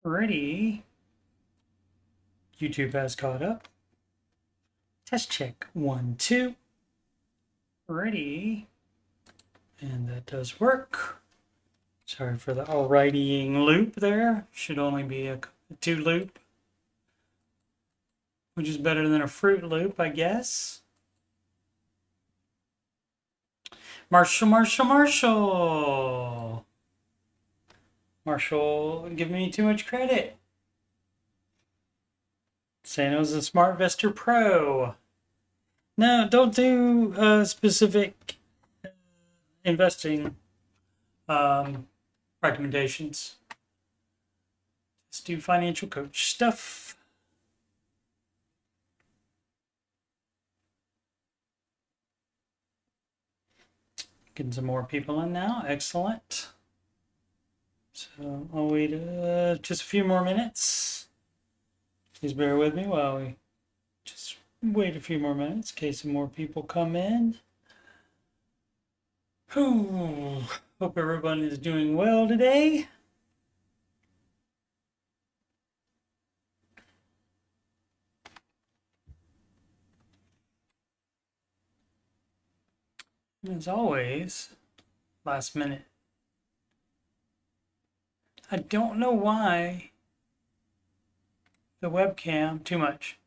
Ready. YouTube has caught up. Test check. 1, 2. Ready. And that does work. Sorry for the alrightying loop there. Should only be a 2 loop, which is better than a fruit loop, I guess. Marshall, Marshall, Marshall. Marshall giving me too much credit. Saying it was a Smart Vester Pro. No, don't do specific investing recommendations. Just do financial coach stuff. Getting some more people in now. Excellent. So I'll wait just a few more minutes. Please bear with me while we just wait a few more minutes in case some more people come in. Hope everyone is doing well today. As always, last minute. I don't know why the webcam too much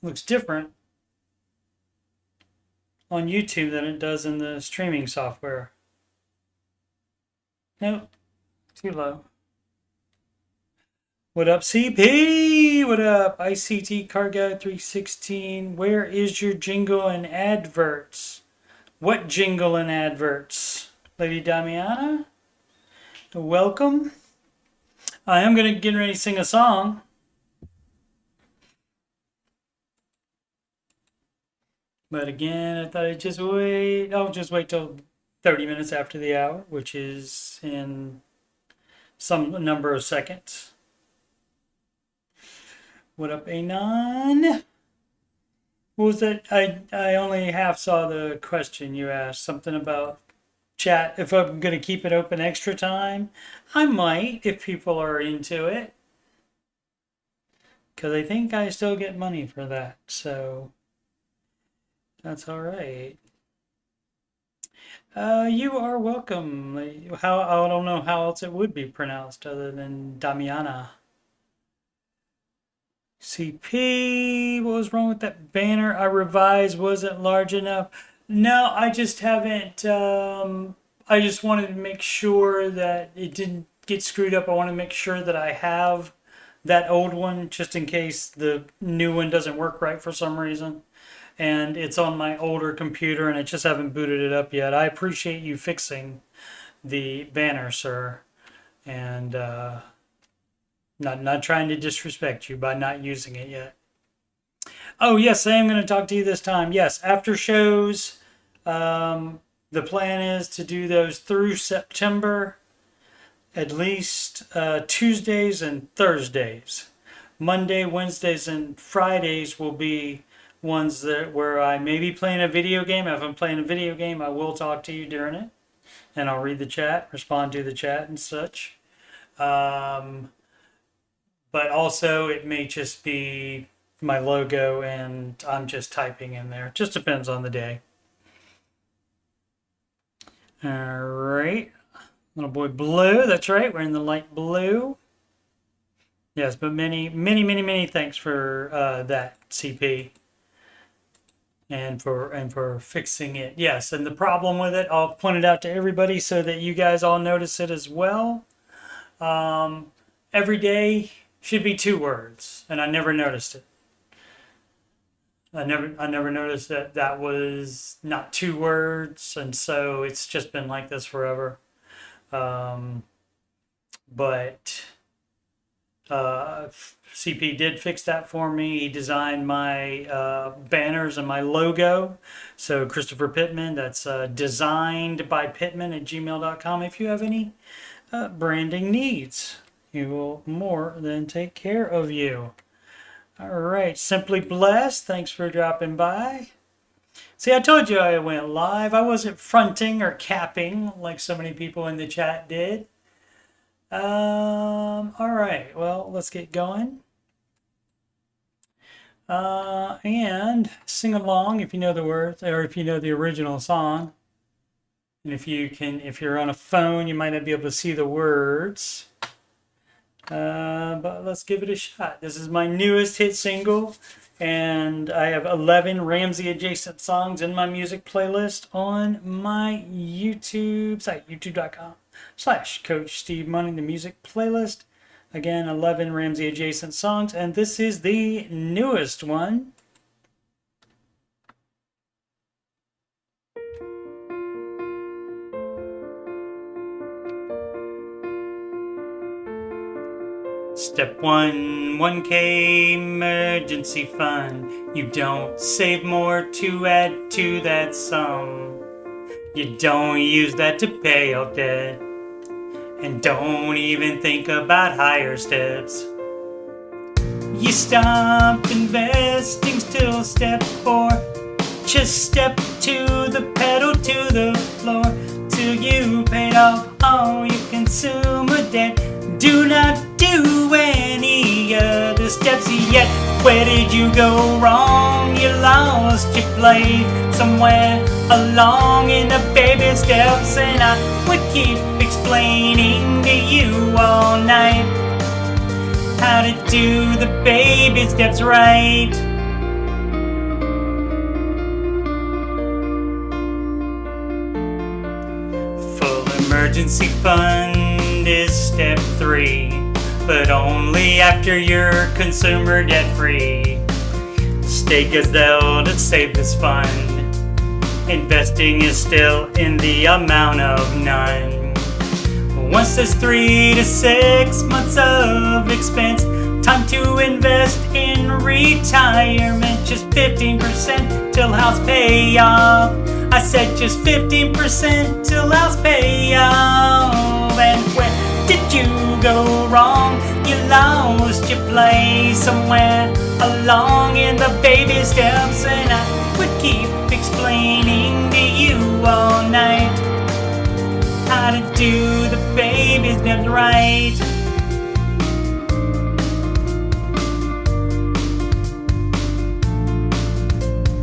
looks different on YouTube than it does in the streaming software. Nope, too low. What up, CP? What up, ICT Card Guy 316? Where is your jingle and adverts? What jingle and adverts? Lady Damiana? Welcome. I am going to get ready to sing a song. But again, I thought I'd just wait. I'll just wait till 30 minutes after the hour, which is in some number of seconds. What up, Anon? What was that? I only half saw the question you asked. Something about chat. If I'm going to keep it open extra time, I might if people are into it. Because I think I still get money for that. So that's all right. You are welcome. How I don't know how else it would be pronounced other than Damiana. CP, what was wrong with that banner? I revised, wasn't large enough. No, I just haven't. I just wanted to make sure that it didn't get screwed up. I want to make sure that I have that old one just in case the new one doesn't work right for some reason. And it's on my older computer and I just haven't booted it up yet. I appreciate you fixing the banner, sir. And not trying to disrespect you by not using it yet. Oh, yes, I am going to talk to you this time. Yes, after shows, the plan is to do those through September, at least Tuesdays and Thursdays. Monday, Wednesdays, and Fridays will be ones that where I may be playing a video game. If I'm playing a video game, I will talk to you during it, and I'll read the chat, respond to the chat, and such. But also, it may just be my logo and I'm just typing in there. Just depends on the day. All right. Little boy blue. That's right. We're in the light blue. Yes, but many thanks for that, CP. And for fixing it. Yes, and the problem with it, I'll point it out to everybody so that you guys all notice it as well. Every day should be 2 words, and I never noticed it. I never noticed that that was not 2 words, and so it's just been like this forever. But CP did fix that for me. He designed my banners and my logo. So Christopher Pittman, that's designedbypittman@gmail.com. If you have any branding needs, he will more than take care of you. All right, Simply Blessed, thanks for dropping by. See, I told you I went live. I wasn't fronting or capping like so many people in the chat did. All right, well, let's get going. And sing along if you know the words, or if you know the original song. And if you're on a phone, you might not be able to see the words. But let's give it a shot. This is my newest hit single, and I have 11 Ramsey adjacent songs in my music playlist on my YouTube site, youtube.com/coachstevemoney, the music playlist. Again, 11 Ramsey adjacent songs, and this is the newest one. Step 1, 1K emergency fund. You don't save more to add to that sum. You don't use that to pay off debt. And don't even think about higher steps. You stop investing till step 4. Just step to the pedal to the floor till you paid off all your consumer debt. Do not do any other steps yet. Where did you go wrong? You lost your place somewhere along in the baby steps, and I would keep explaining to you all night how to do the baby steps right. Full emergency fund is step 3, but only after you're consumer debt free. Stay gazelle to save this fund. Investing is still in the amount of none. Once there's 3 to 6 months of expense, time to invest in retirement. Just 15% till house payoff. I said just 15% till house payoff. And where did you go wrong? You lost your place somewhere along in the baby steps, and I would keep explaining to you all night how to do the baby steps right.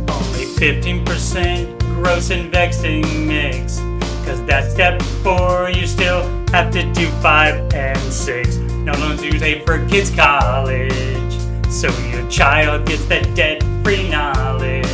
Only 15% gross investing mix, cause that's step 4, you still have to do 5 and 6. No loans you pay for kids' college, so your child gets that debt-free knowledge.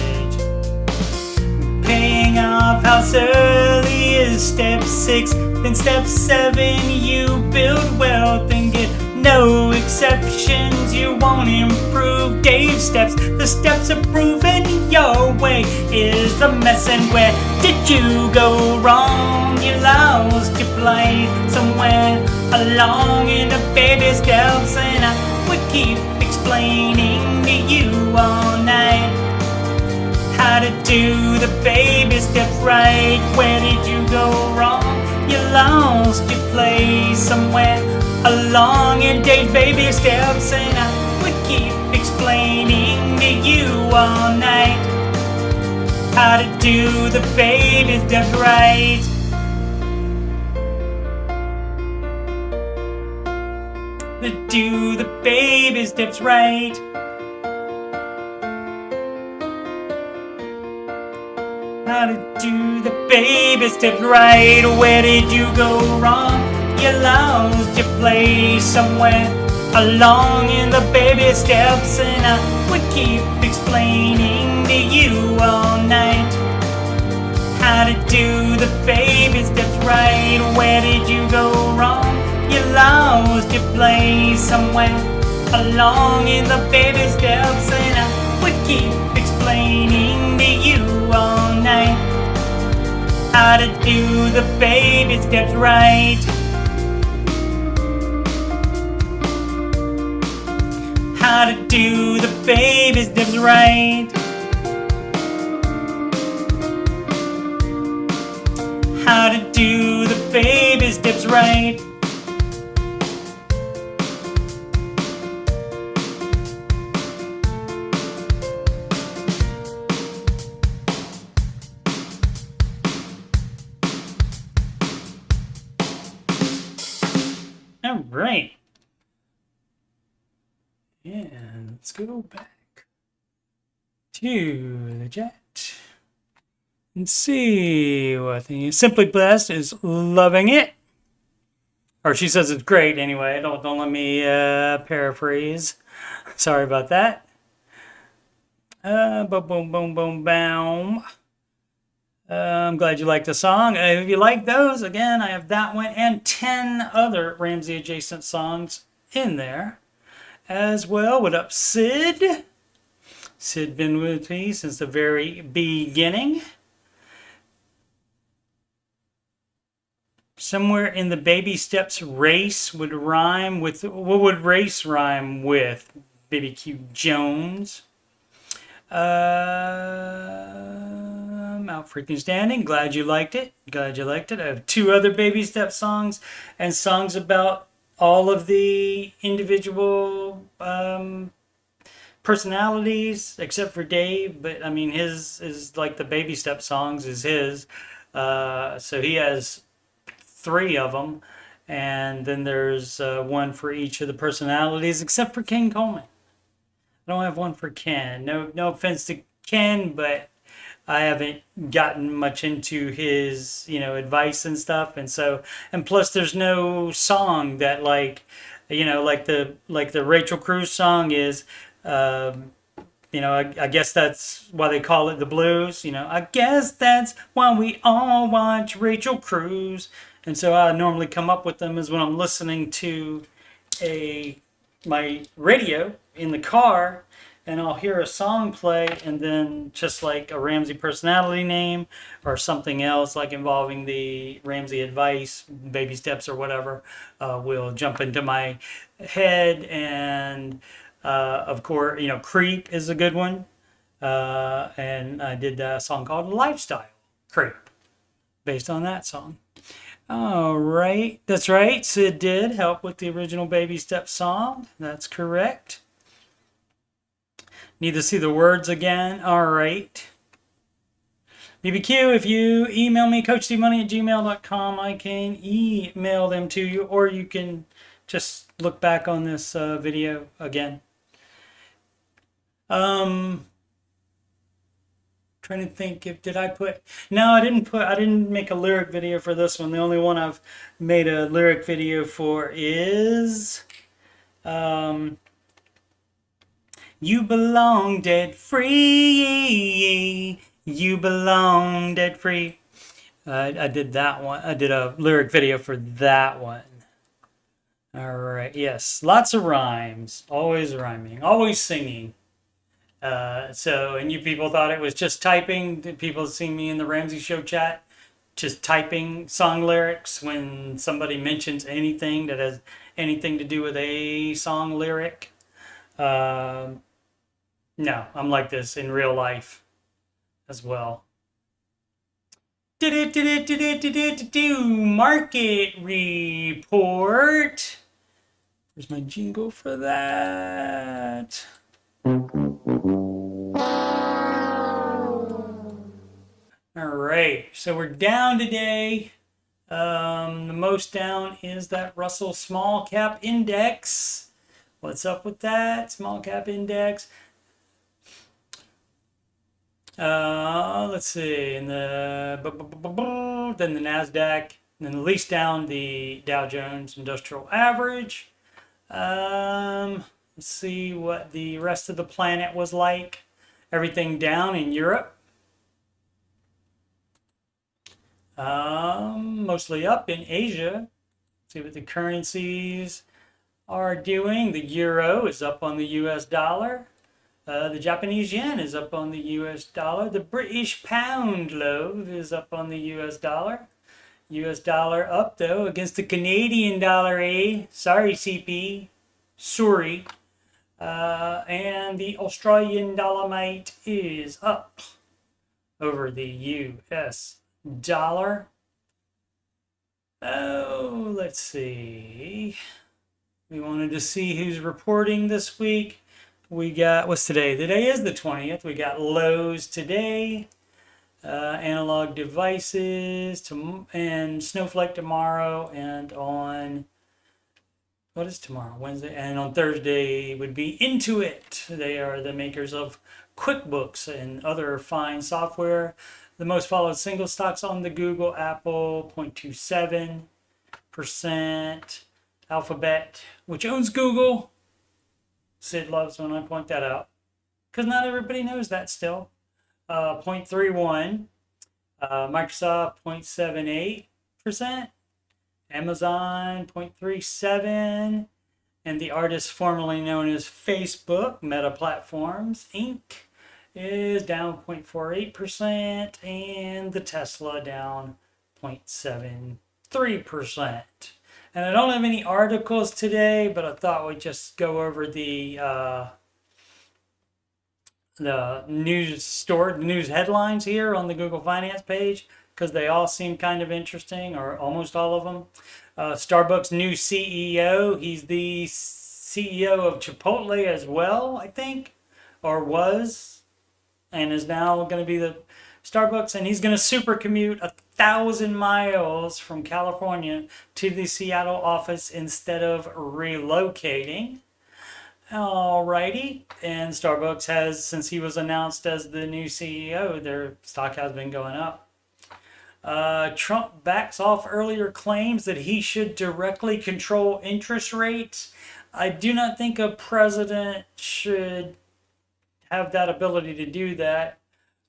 Paying off house early is step 6. Then step 7, you build wealth and get no exceptions. You won't improve Dave's steps. The steps are proven your way is a mess. And where did you go wrong? You lost your place somewhere along in the baby steps, and I would keep explaining to you all night how to do the baby steps right. Where did you go wrong? You lost your place somewhere along in Dave's baby steps, and I would keep explaining to you all night how to do the baby steps right. To do the baby steps right. How to do the baby steps right. Where did you go wrong? You lost your place somewhere along in the baby steps, and I would keep explaining to you all night how to do the baby steps right. Where did you go wrong? You lost your place somewhere along in the baby steps, and I would keep explaining to you all night how to do the baby steps right. How to do the baby steps right. How to do the baby steps right. All right. And let's go back to the chat and see what the Simply Blessed is loving it. Or she says it's great anyway. Don't let me paraphrase. Sorry about that. Boom, boom, boom, boom, boom. I'm glad you liked the song. If you like those, again, I have that one and 10 other Ramsey adjacent songs in there as well. What up, Sid? Sid been with me since the very beginning. Somewhere in the baby steps, race would rhyme with, what would race rhyme with? BBQ Jones. Out freaking standing. Glad you liked it. Glad you liked it. I have 2 other baby step songs and songs about all of the individual personalities except for Dave. But I mean, his is like the baby step songs is his. So he has 3 of them. And then there's one for each of the personalities except for Ken Coleman. I don't have one for Ken. No offense to Ken, but I haven't gotten much into his, advice and stuff. And so, and plus there's no song that like the Rachel Cruz song is, I guess that's why they call it the blues. I guess that's why we all watch Rachel Cruz. And so I normally come up with them is when I'm listening to my radio in the car, and I'll hear a song play, and then just like a Ramsey personality name or something else like involving the Ramsey advice, baby steps or whatever, will jump into my head. And of course, Creep is a good one. And I did a song called Lifestyle Creep based on that song. All right. That's right. Sid did help with the original Baby Step song. That's correct. Need to see the words again. All right. BBQ, if you email me, coachstevemoney@gmail.com, I can email them to you, or you can just look back on this video again. Trying to think no, I didn't make a lyric video for this one. The only one I've made a lyric video for is You Belong Dead Free, You Belong Dead Free. I did that one. I did a lyric video for that one. All right, yes, lots of rhymes, always rhyming, always singing. And you people thought it was just typing. People see me in the Ramsey Show chat just typing song lyrics when somebody mentions anything that has anything to do with a song lyric. No, I'm like this in real life as well. Market report. Where's my jingle for that? All right, so we're down today. The most down is that Russell Small Cap Index. What's up with that small cap index? Let's see. In then the Nasdaq, and then the least down, the Dow Jones Industrial Average. Let's see what the rest of the planet was like. Everything down in Europe. Mostly up in Asia. See what the currencies are doing. The euro is up on the US dollar. The Japanese yen is up on the US dollar. The British pound loaf is up on the US dollar. US dollar up though against the Canadian dollar, eh? Sorry, CP. Sorry. And the Australian dollar is up over the US dollar. Oh, let's see. We wanted to see who's reporting this week. We got, what's today? Today is the 20th. We got Lowe's today, Analog Devices, and Snowflake tomorrow, and on what is tomorrow? Wednesday. And on Thursday would be Intuit. They are the makers of QuickBooks and other fine software. The most followed single stocks on the Google, Apple, 0.27%. Alphabet, which owns Google. Sid loves when I point that out, because not everybody knows that still. 0.31. Microsoft, 0.78%. Amazon, 0.37. And the artist formerly known as Facebook, Meta Platforms, Inc., is down 0.48%. And the Tesla down 0.73%. And I don't have any articles today, but I thought we'd just go over the news headlines here on the Google Finance page, because they all seem kind of interesting, or almost all of them. Starbucks' new CEO. He's the CEO of Chipotle as well, I think, or was, and is now going to be the Starbucks, and he's going to super commute 1,000 miles from California to the Seattle office instead of relocating. Alrighty, and Starbucks has, since he was announced as the new CEO, their stock has been going up. Trump backs off earlier claims that he should directly control interest rates. I do not think a president should have that ability to do that,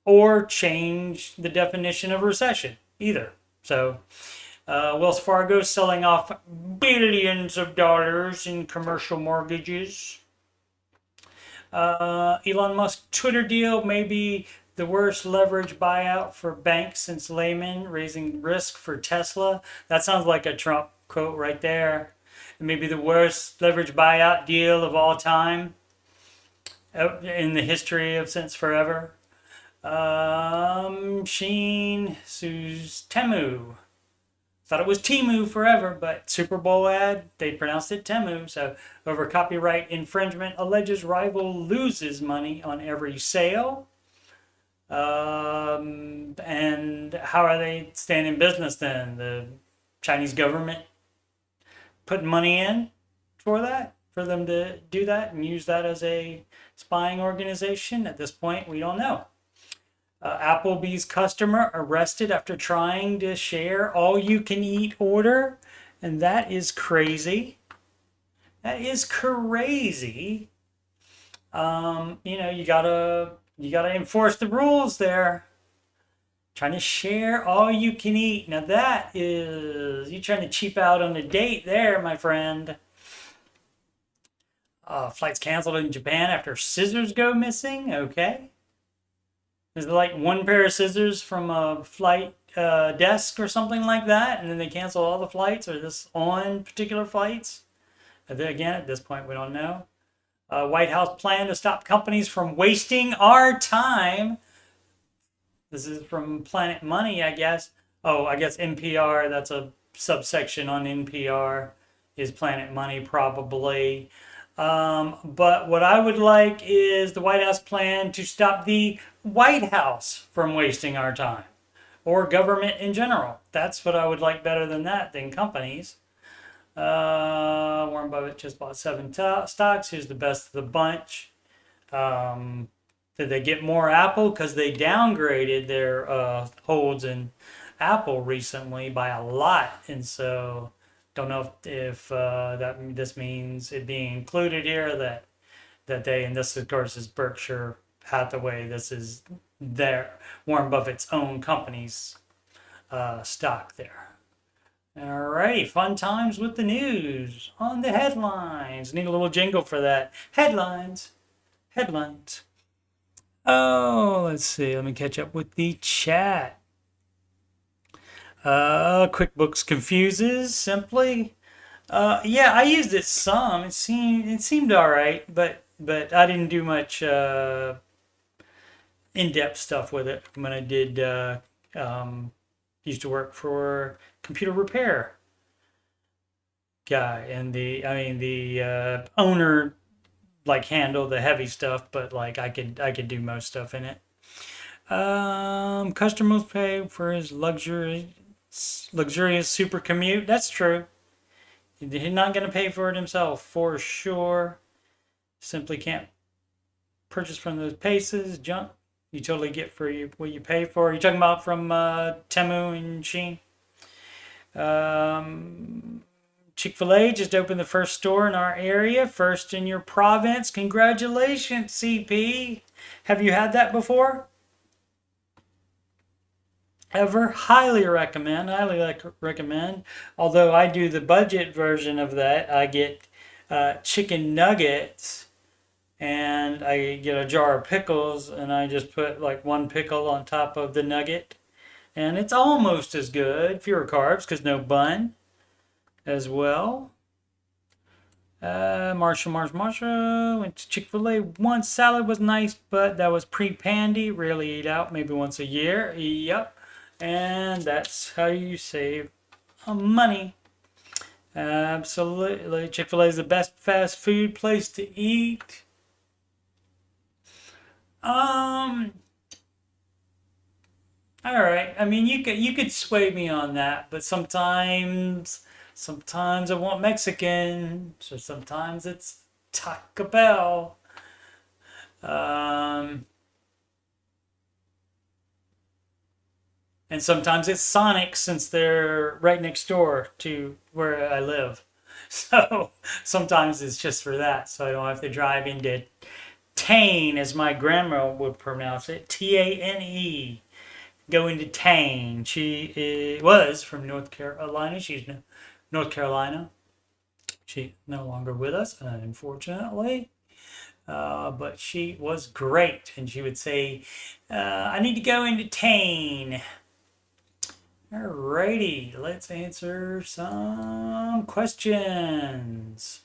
or change the definition of recession either. So, Wells Fargo selling off billions of dollars in commercial mortgages. Elon Musk Twitter deal may be the worst leverage buyout for banks since Lehman, raising risk for Tesla. That sounds like a Trump quote right there. It may be the worst leverage buyout deal of all time in the history of since forever. Sheen sues Temu. Thought it was Temu forever, but Super Bowl ad, they pronounced it Temu. So over copyright infringement, alleges rival loses money on every sale. And how are they staying in business then? The Chinese government put money in for that, for them to do that and use that as a spying organization? At this point, we don't know. Applebee's customer arrested after trying to share all-you-can-eat order, and that is crazy. That is crazy. You gotta enforce the rules there. Trying to share all you can eat. Now that is, you trying to cheap out on a date there, my friend. Flights canceled in Japan after scissors go missing. Okay. Is it like one pair of scissors from a flight desk or something like that, and then they cancel all the flights, or this on particular flights? Again, at this point, we don't know. White House plan to stop companies from wasting our time. This is from Planet Money, I guess. Oh, I guess NPR, that's a subsection on NPR, is Planet Money probably. But what I would like is the White House plan to stop the White House from wasting our time, or government in general. That's what I would like better than that, than companies. Warren Buffett just bought 7 stocks. Who's the best of the bunch? Did they get more Apple? Because they downgraded their holds in Apple recently by a lot. And so don't know if this means it being included here, that they, and this of course is Berkshire Hathaway, this is their Warren Buffett's own company's stock there. Alrighty, fun times with the news on the headlines. Need a little jingle for that. Headlines. Oh, let's see. Let me catch up with the chat. QuickBooks confuses simply. Yeah, I used it some. It seemed all right, but I didn't do much in-depth stuff with it when I did. Used to work for computer repair guy, and the owner handled the heavy stuff, but I could do most stuff in it. Customers pay for his luxurious super commute. That's true. He's not going to pay for it himself for sure. Simply can't purchase from those places. Junk. You totally get for what you pay for. You're talking about from Temu and Shein. Chick-fil-A just opened the first store in our area, first in your province. Congratulations, CP. Have you had that before? Ever? Highly recommend. Recommend. Although I do the budget version of that, I get chicken nuggets and I get a jar of pickles and I just put like one pickle on top of the nugget. And it's almost as good, fewer carbs because no bun as well. Marsha went to Chick-fil-A once. Salad was nice, but that was pre-pandy. Rarely eat out, maybe once a year. Yep. And that's how you save money. Absolutely. Chick-fil-A is the best fast food place to eat. All right. I mean, you could sway me on that, but sometimes I want Mexican, so sometimes it's Taco Bell. And sometimes it's Sonic since they're right next door to where I live. So sometimes it's just for that, so I don't have to drive into Tane, as my grandma would pronounce it, Tane. Go into Tane. She was from North Carolina. She's North Carolina. She's no longer with us, unfortunately. But she was great, and she would say, "I need to go into Tane." Alrighty, let's answer some questions.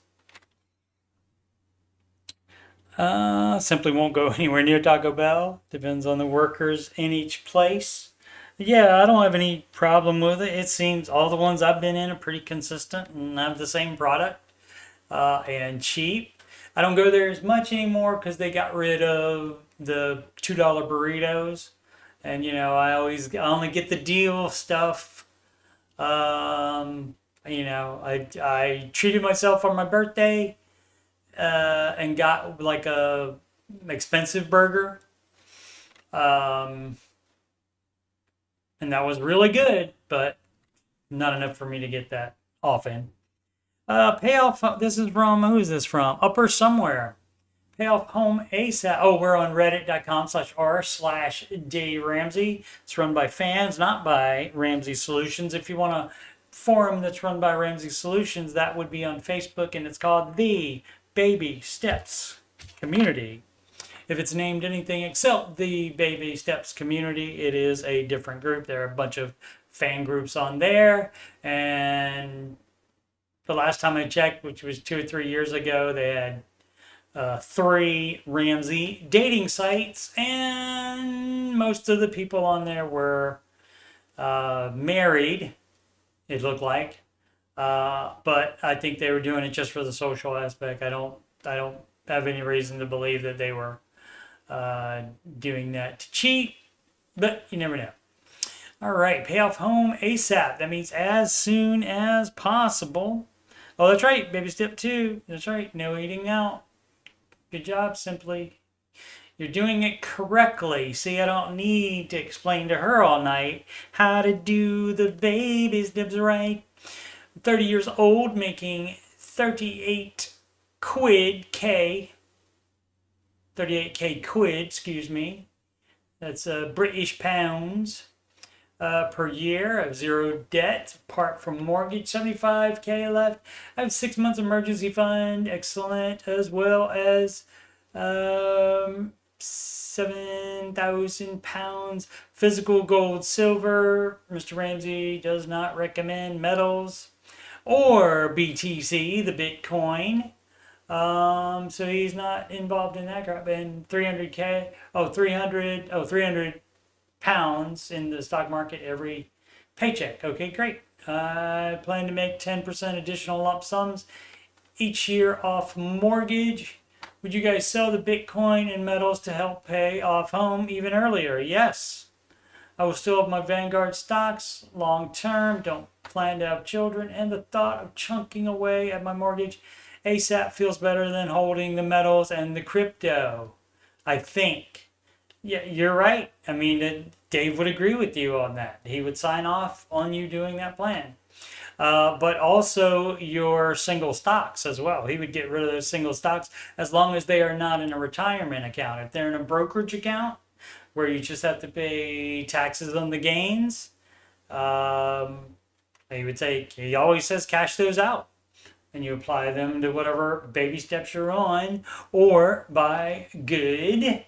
Simply won't go anywhere near Taco Bell. Depends on the workers in each place. Yeah, I don't have any problem with it. It seems all the ones I've been in are pretty consistent and have the same product and cheap. I don't go there as much anymore because they got rid of the $2 burritos. And I only get the deal stuff. I treated myself on my birthday and got like a expensive burger. And that was really good, but not enough for me to get that often. Payoff. This is from, who is this from? Upper somewhere. Payoff home ASAP. Oh, we're on reddit.com/r/DayRamsey. It's run by fans, not by Ramsey Solutions. If you want a forum that's run by Ramsey Solutions, that would be on Facebook, and it's called the Baby Steps Community. If it's named anything except the Baby Steps Community, it is a different group. There are a bunch of fan groups on there, and the last time I checked, which was 2 or 3 years ago, they had 3 Ramsey dating sites, and most of the people on there were married, it looked like. But I think they were doing it just for the social aspect. I don't have any reason to believe that they were doing that to cheat, but you never know. All right, payoff home ASAP. That means as soon as possible. Oh, that's right. Baby step 2. That's right. No eating out. Good job, Simply. You're doing it correctly. See, I don't need to explain to her all night how to do the baby steps right. 30 years old, making 38 quid, 38k quid, excuse me. That's British pounds per year. I have 0 debt, apart from mortgage, 75k left. I have 6 months emergency fund, excellent, as well as 7,000 pounds physical gold, silver. Mr. Ramsey does not recommend metals or BTC, the Bitcoin. So he's not involved in that crap. And 300 pounds in the stock market every paycheck. Okay, great. I plan to make 10% additional lump sums each year off mortgage. Would you guys sell the Bitcoin and metals to help pay off home even earlier? Yes. I will still have my Vanguard stocks long term. Don't plan to have children, and the thought of chunking away at my mortgage ASAP feels better than holding the metals and the crypto. I think. Yeah, you're right. I mean, Dave would agree with you on that. He would sign off on you doing that plan. But also your single stocks as well. He would get rid of those single stocks as long as they are not in a retirement account. If they're in a brokerage account where you just have to pay taxes on the gains, he would say, he always says cash those out. And you apply them to whatever baby steps you're on, or buy good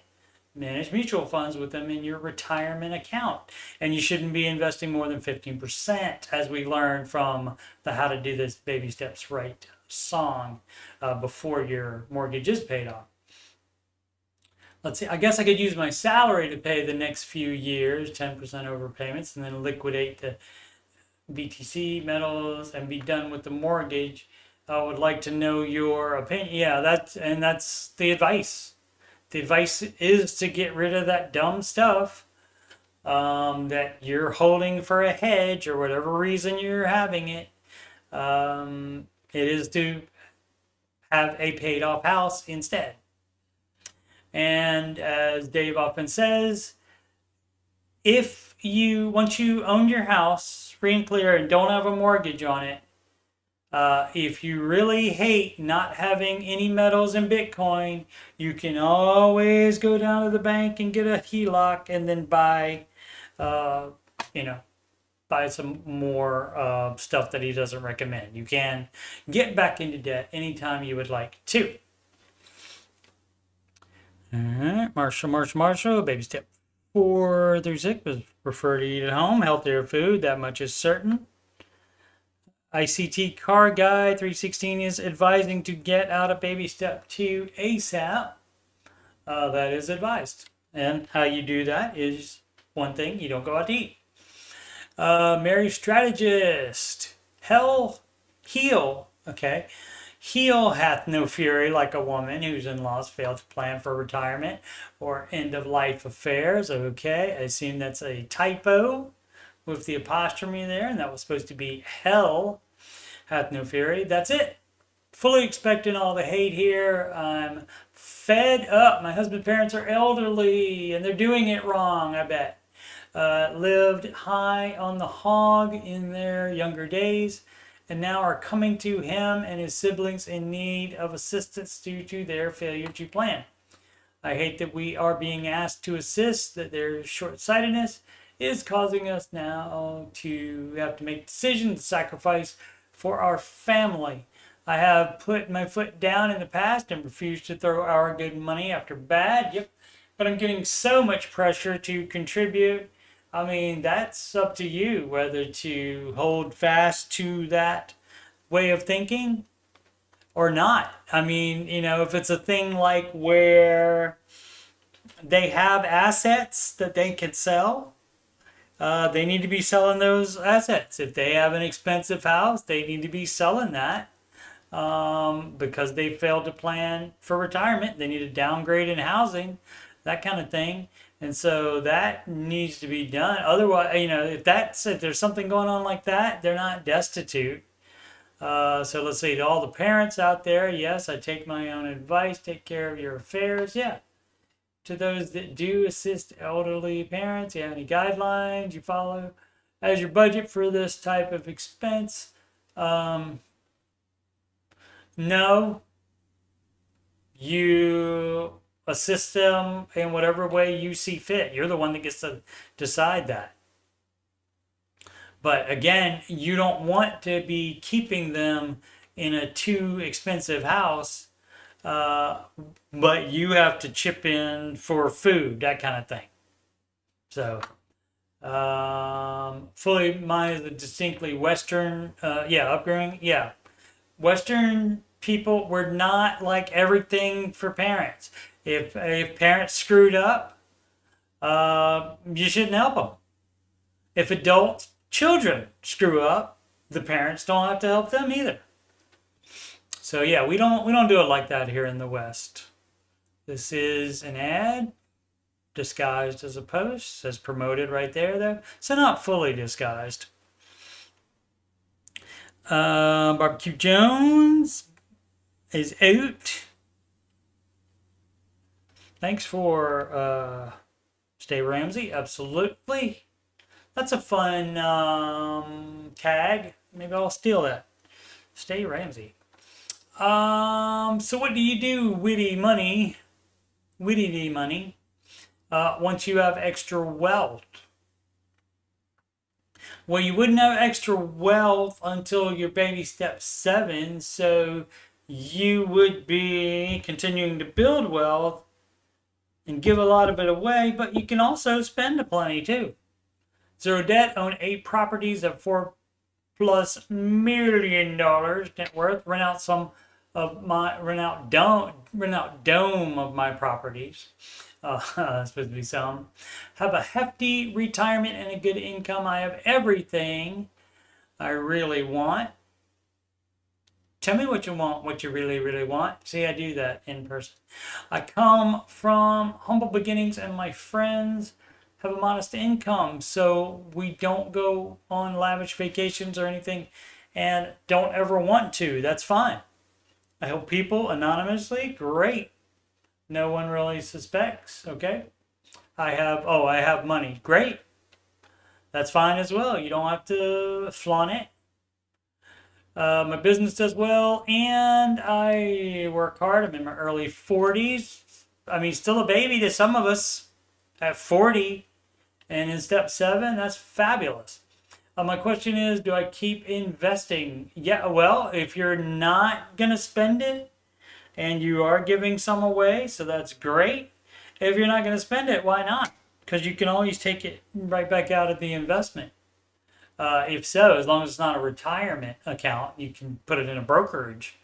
manage mutual funds with them in your retirement account. And you shouldn't be investing more than 15%, as we learned from the How to Do This Baby Steps Right song, before your mortgage is paid off. Let's see, I guess I could use my salary to pay the next few years, 10% overpayments, and then liquidate the BTC metals and be done with the mortgage. I would like to know your opinion. Yeah, that's the advice. The advice is to get rid of that dumb stuff that you're holding for a hedge or whatever reason you're having it. It is to have a paid off house instead. And as Dave often says, once you own your house free and clear and don't have a mortgage on it, if you really hate not having any metals in Bitcoin, you can always go down to the bank and get a HELOC and then buy some more stuff that he doesn't recommend. You can get back into debt anytime you would like to. All right, Marshall. Baby step 4 through 6 was prefer to eat at home, healthier food, that much is certain. ICT Car Guy 316 is advising to get out of baby step 2 ASAP. That is advised. And how you do that is one thing, you don't go out to eat. Mary Strategist. Heel. Okay. Heel hath no fury like a woman whose in-laws fail to plan for retirement or end-of-life affairs. Okay, I assume that's a typo with the apostrophe there, and that was supposed to be hell hath no fury. That's it. Fully expecting all the hate here. I'm fed up. My husband's parents are elderly, and they're doing it wrong, I bet. Lived high on the hog in their younger days, and now are coming to him and his siblings in need of assistance due to their failure to plan. I hate that we are being asked to assist, that their short-sightedness is causing us now to have to make decisions, sacrifice for our family. I have put my foot down in the past and refused to throw our good money after bad. Yep. But I'm getting so much pressure to contribute. I mean, that's up to you whether to hold fast to that way of thinking or not. I mean, if it's a thing like where they have assets that they can sell, they need to be selling those assets. If they have an expensive house, they need to be selling that because they failed to plan for retirement. They need to downgrade in housing, that kind of thing. And so that needs to be done. Otherwise, if there's something going on like that, they're not destitute. So let's see, to all the parents out there, yes, I take my own advice, take care of your affairs. Yeah. To those that do assist elderly parents, you have any guidelines you follow as your budget for this type of expense? No. You assist them in whatever way you see fit. You're the one that gets to decide that. But again, you don't want to be keeping them in a too expensive house, but you have to chip in for food, that kind of thing. So, fully mine is a distinctly Western, upbringing. Yeah. Western people were not like everything for parents. If parents screwed up, you shouldn't help them. If children screw up, the parents don't have to help them either. So yeah, we don't do it like that here in the West. This is an ad disguised as a post. It says promoted right there though. So not fully disguised. Barbecue Jones is out. Thanks for Stay Ramsey. Absolutely. That's a fun tag. Maybe I'll steal that. Stay Ramsey. So what do you do, witty money? Witty money. Once you have extra wealth. Well, you wouldn't have extra wealth until your baby step 7, so you would be continuing to build wealth and give a lot of it away, but you can also spend plenty too. Zero debt, own 8 properties of $4+ million net worth. Rent out some of my rent out dome of my properties. Supposed to be some. Have a hefty retirement and a good income. I have everything I really want. Tell me what you want, what you really, really want. See, I do that in person. I come from humble beginnings and my friends have a modest income, so we don't go on lavish vacations or anything and don't ever want to. That's fine. I help people anonymously. Great. No one really suspects. Okay. I have money. Great. That's fine as well. You don't have to flaunt it. My business does well, and I work hard. I'm in my early 40s. I mean, still a baby to some of us at 40. And in step 7, that's fabulous. My question is, do I keep investing? Yeah, well, if you're not going to spend it and you are giving some away, so that's great. If you're not going to spend it, why not? Because you can always take it right back out of the investment. If so, as long as it's not a retirement account, you can put it in a brokerage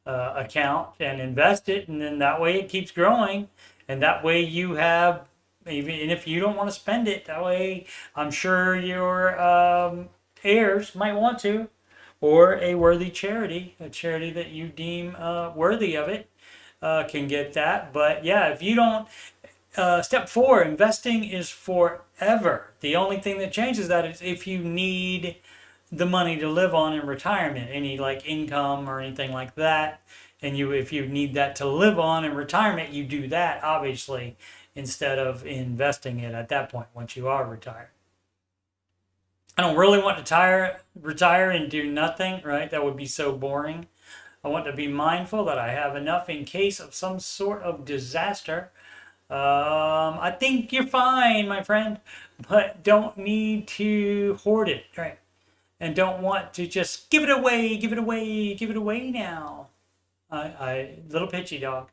account and invest it, and then that way it keeps growing, and that way you have, even if you don't want to spend it, that way I'm sure your heirs might want to, or a worthy charity, a charity that you deem worthy of it, can get that. But yeah, if you don't, step 4, investing is forever. The only thing that changes that is if you need the money to live on in retirement, any like income or anything like that, and if you need that to live on in retirement, you do that obviously instead of investing it at that point once you are retired. I don't really want to retire and do nothing, right? That would be so boring. I want to be mindful that I have enough in case of some sort of disaster. I think you're fine, my friend, but don't need to hoard it, right? And don't want to just give it away, give it away, give it away now. Little pitchy dog.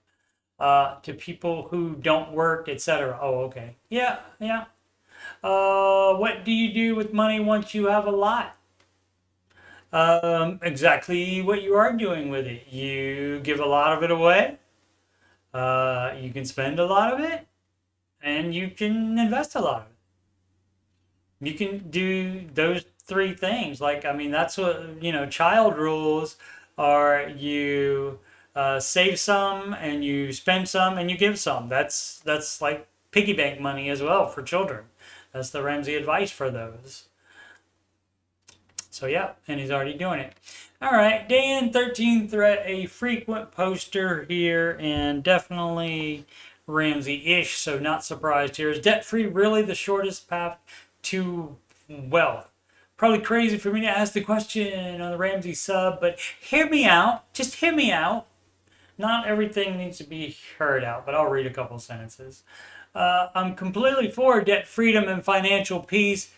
To people who don't work, etc. Oh, okay. Yeah, yeah. What do you do with money once you have a lot? Exactly what you are doing with it. You give a lot of it away. You can spend a lot of it, and you can invest a lot of it. You can do those 3 things. Like, I mean, that's what, child rules are. You save some, and you spend some, and you give some. That's like piggy bank money as well for children. That's the Ramsey advice for those. So yeah, and he's already doing it. All right, Dan 13 threat, a frequent poster here, and definitely Ramsey-ish, so not surprised here. Is debt-free really the shortest path to wealth? Probably crazy for me to ask the question on the Ramsey sub, but hear me out. Just hear me out. Not everything needs to be heard out, but I'll read a couple sentences. I'm completely for debt freedom and financial peace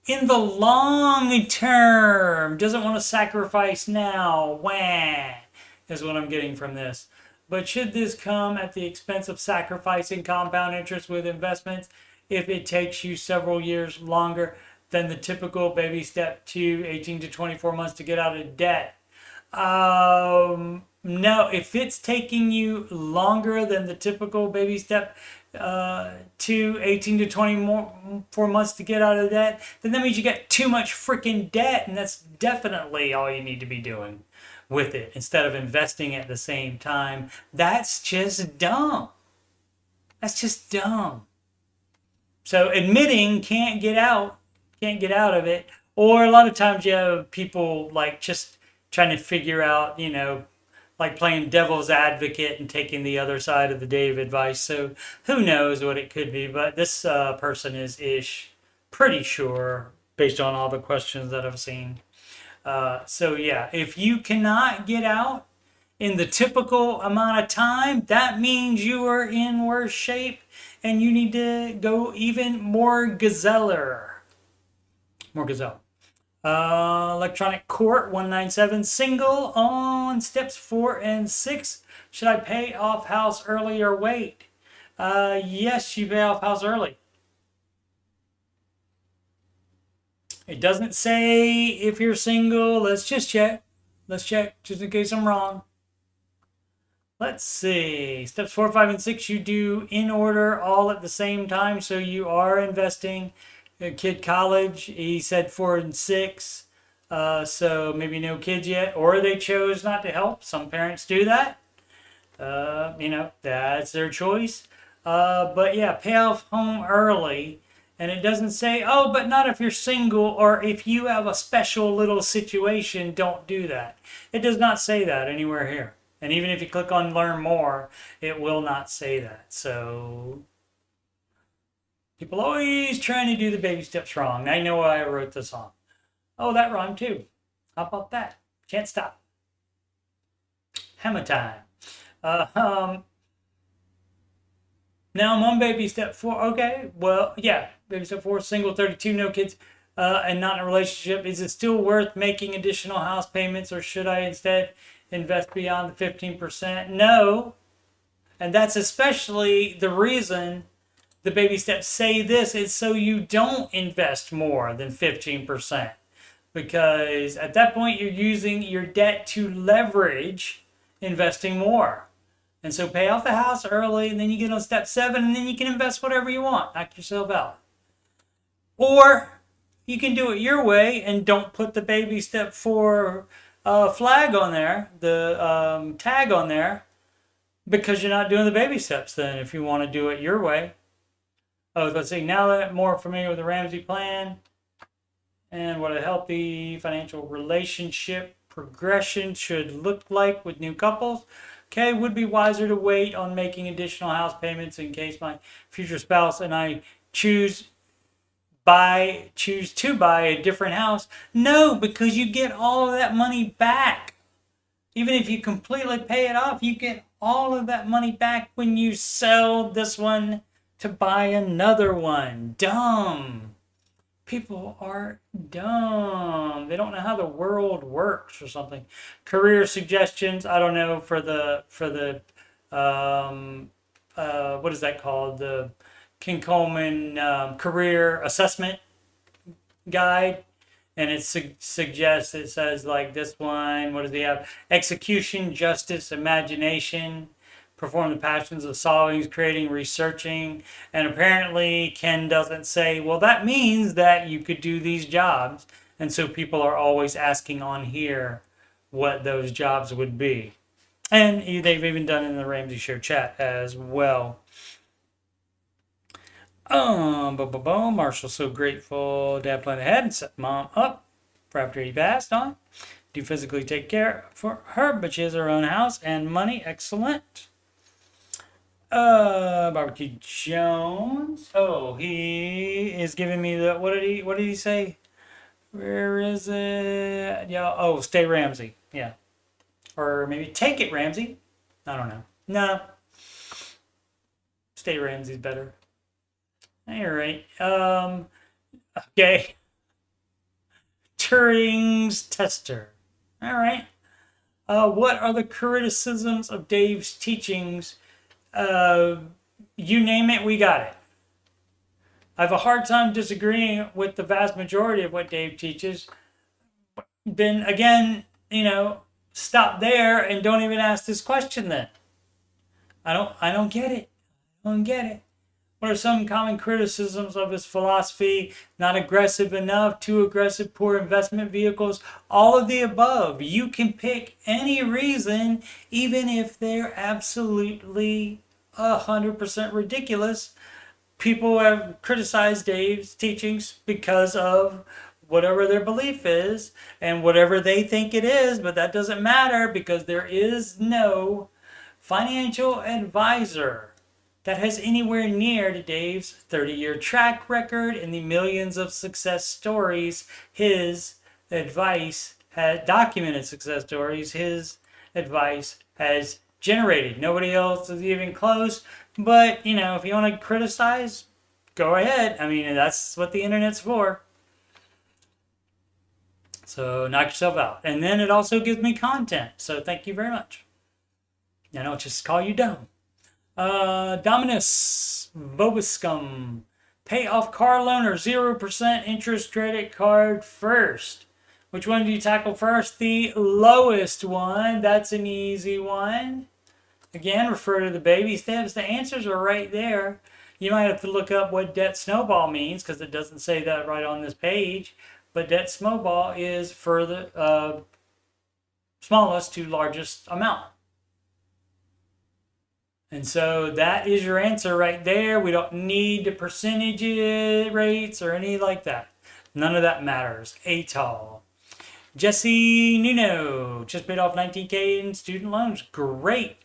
in the long term. Doesn't want to sacrifice now. Wah, is what I'm getting from this. But should this come at the expense of sacrificing compound interest with investments if it takes you several years longer than the typical baby step 2, 18 to 24 months to get out of debt? No, if it's taking you longer than the typical baby step 2, 18 to 24 months to get out of debt, then that means you got too much freaking debt, and that's definitely all you need to be doing with it instead of investing at the same time. That's just dumb. That's just dumb. So admitting can't get out of it, or a lot of times you have people like just trying to figure out, like playing devil's advocate and taking the other side of the Dave advice. So who knows what it could be, but this person is ish, pretty sure, based on all the questions that I've seen. So yeah, if you cannot get out in the typical amount of time, that means you are in worse shape and you need to go even more gazeller. More gazelle. Electronic Court 197, single on steps 4 and 6. Should I pay off house early or wait? Yes, you pay off house early. It doesn't say if you're single. Let's just check. Let's check just in case I'm wrong. Let's see. Steps 4, 5, and 6 you do in order all at the same time. So you are investing. A kid college, he said 4 and 6. So maybe no kids yet. Or they chose not to help. Some parents do that. That's their choice. But yeah, pay off home early. And it doesn't say, oh, but not if you're single or if you have a special little situation, don't do that. It does not say that anywhere here. And even if you click on learn more, it will not say that. So people always trying to do the baby steps wrong. I know why I wrote this on. Oh, that rhymed too. How about that? Can't stop. Hammer time. Now I'm on baby step 4. Okay, well, yeah. Baby step 4, single, 32, no kids, and not in a relationship. Is it still worth making additional house payments, or should I instead invest beyond the 15%? No. And that's especially the reason the baby steps say this is so you don't invest more than 15%. Because at that point, you're using your debt to leverage investing more. And so pay off the house early, and then you get on step 7, and then you can invest whatever you want. Knock yourself out. Or you can do it your way and don't put the baby step 4 flag on there, the tag on there, because you're not doing the baby steps then if you want to do it your way. Oh, let's see. Now that I'm more familiar with the Ramsey plan and what a healthy financial relationship progression should look like with new couples. Okay, would be wiser to wait on making additional house payments in case my future spouse and I choose to buy a different house. No, because you get all of that money back. Even if you completely pay it off, you get all of that money back when you sell this one to buy another one. Dumb. People are dumb. They don't know how the world works or something. Career suggestions. I don't know for the what is that called? The King Coleman career assessment guide. And it suggests, it says like this one, what does he have? Execution, justice, imagination, perform the passions of solving, creating, researching. And apparently Ken doesn't say, well, that means that you could do these jobs. And so people are always asking on here what those jobs would be. And they've even done it in the Ramsey Show chat as well. Marshall's so grateful Dad planned ahead and set Mom up for after he passed on. Do physically take care for her, but she has her own house and money. Excellent. Barbecue Jones. Oh, he is giving me the what did he say? Where is it? Yeah. Oh, stay Ramsey. Yeah. Or maybe take it Ramsey. I don't know. No. Stay Ramsey's better. All right. Okay. Turing's tester. All right. What are the criticisms of Dave's teachings? You name it, we got it. I have a hard time disagreeing with the vast majority of what Dave teaches. Then again, stop there and don't even ask this question then. I don't get it. I don't get it. What are some common criticisms of his philosophy? Not aggressive enough, too aggressive, poor investment vehicles, all of the above. You can pick any reason, even if they're absolutely 100% ridiculous. People have criticized Dave's teachings because of whatever their belief is and whatever they think it is, but that doesn't matter because there is no financial advisor that has anywhere near to Dave's 30-year track record and the millions of success stories his advice had documented success stories his advice has generated. Nobody else is even close, but you know, if you want to criticize, go ahead. I mean, that's what the internet's for. So knock yourself out. And then it also gives me content. So thank you very much. I don't just call you dumb. Dominus Vobiscum. Pay off car loan or 0% interest credit card first. Which one do you tackle first? The lowest one. That's an easy one. Again, refer to the baby steps. The answers are right there. You might have to look up what debt snowball means because it doesn't say that right on this page. But debt snowball is for the smallest to largest amount. And so that is your answer right there. We don't need the percentage rates or any like that. None of that matters at all. Jesse Nuno just paid off $19K in student loans. Great.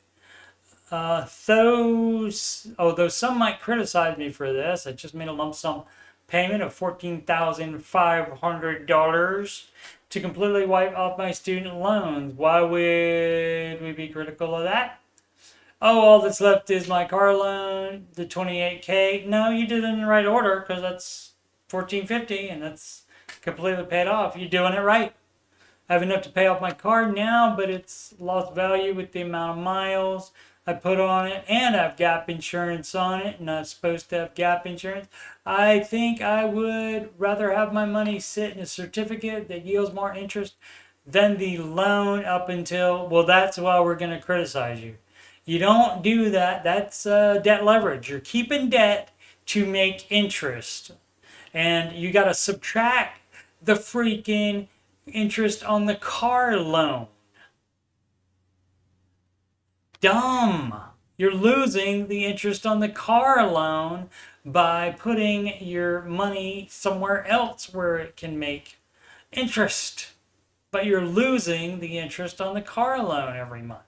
Though some might criticize me for this, I just made a lump sum payment of $14,500 to completely wipe off my student loans. Why would we be critical of that? Oh, all that's left is my car loan, the $28K. No, you did it in the right order because that's $1,450 and that's completely paid off. You're doing it right. I have enough to pay off my car now, but it's lost value with the amount of miles I put on it, and I have gap insurance on it, and I'm supposed to have gap insurance. I think I would rather have my money sit in a certificate that yields more interest than the loan up until, well, that's why we're going to criticize you. You don't do that. That's debt leverage. You're keeping debt to make interest. And you got to subtract the freaking interest on the car loan. Dumb. You're losing the interest on the car loan by putting your money somewhere else where it can make interest. But you're losing the interest on the car loan every month.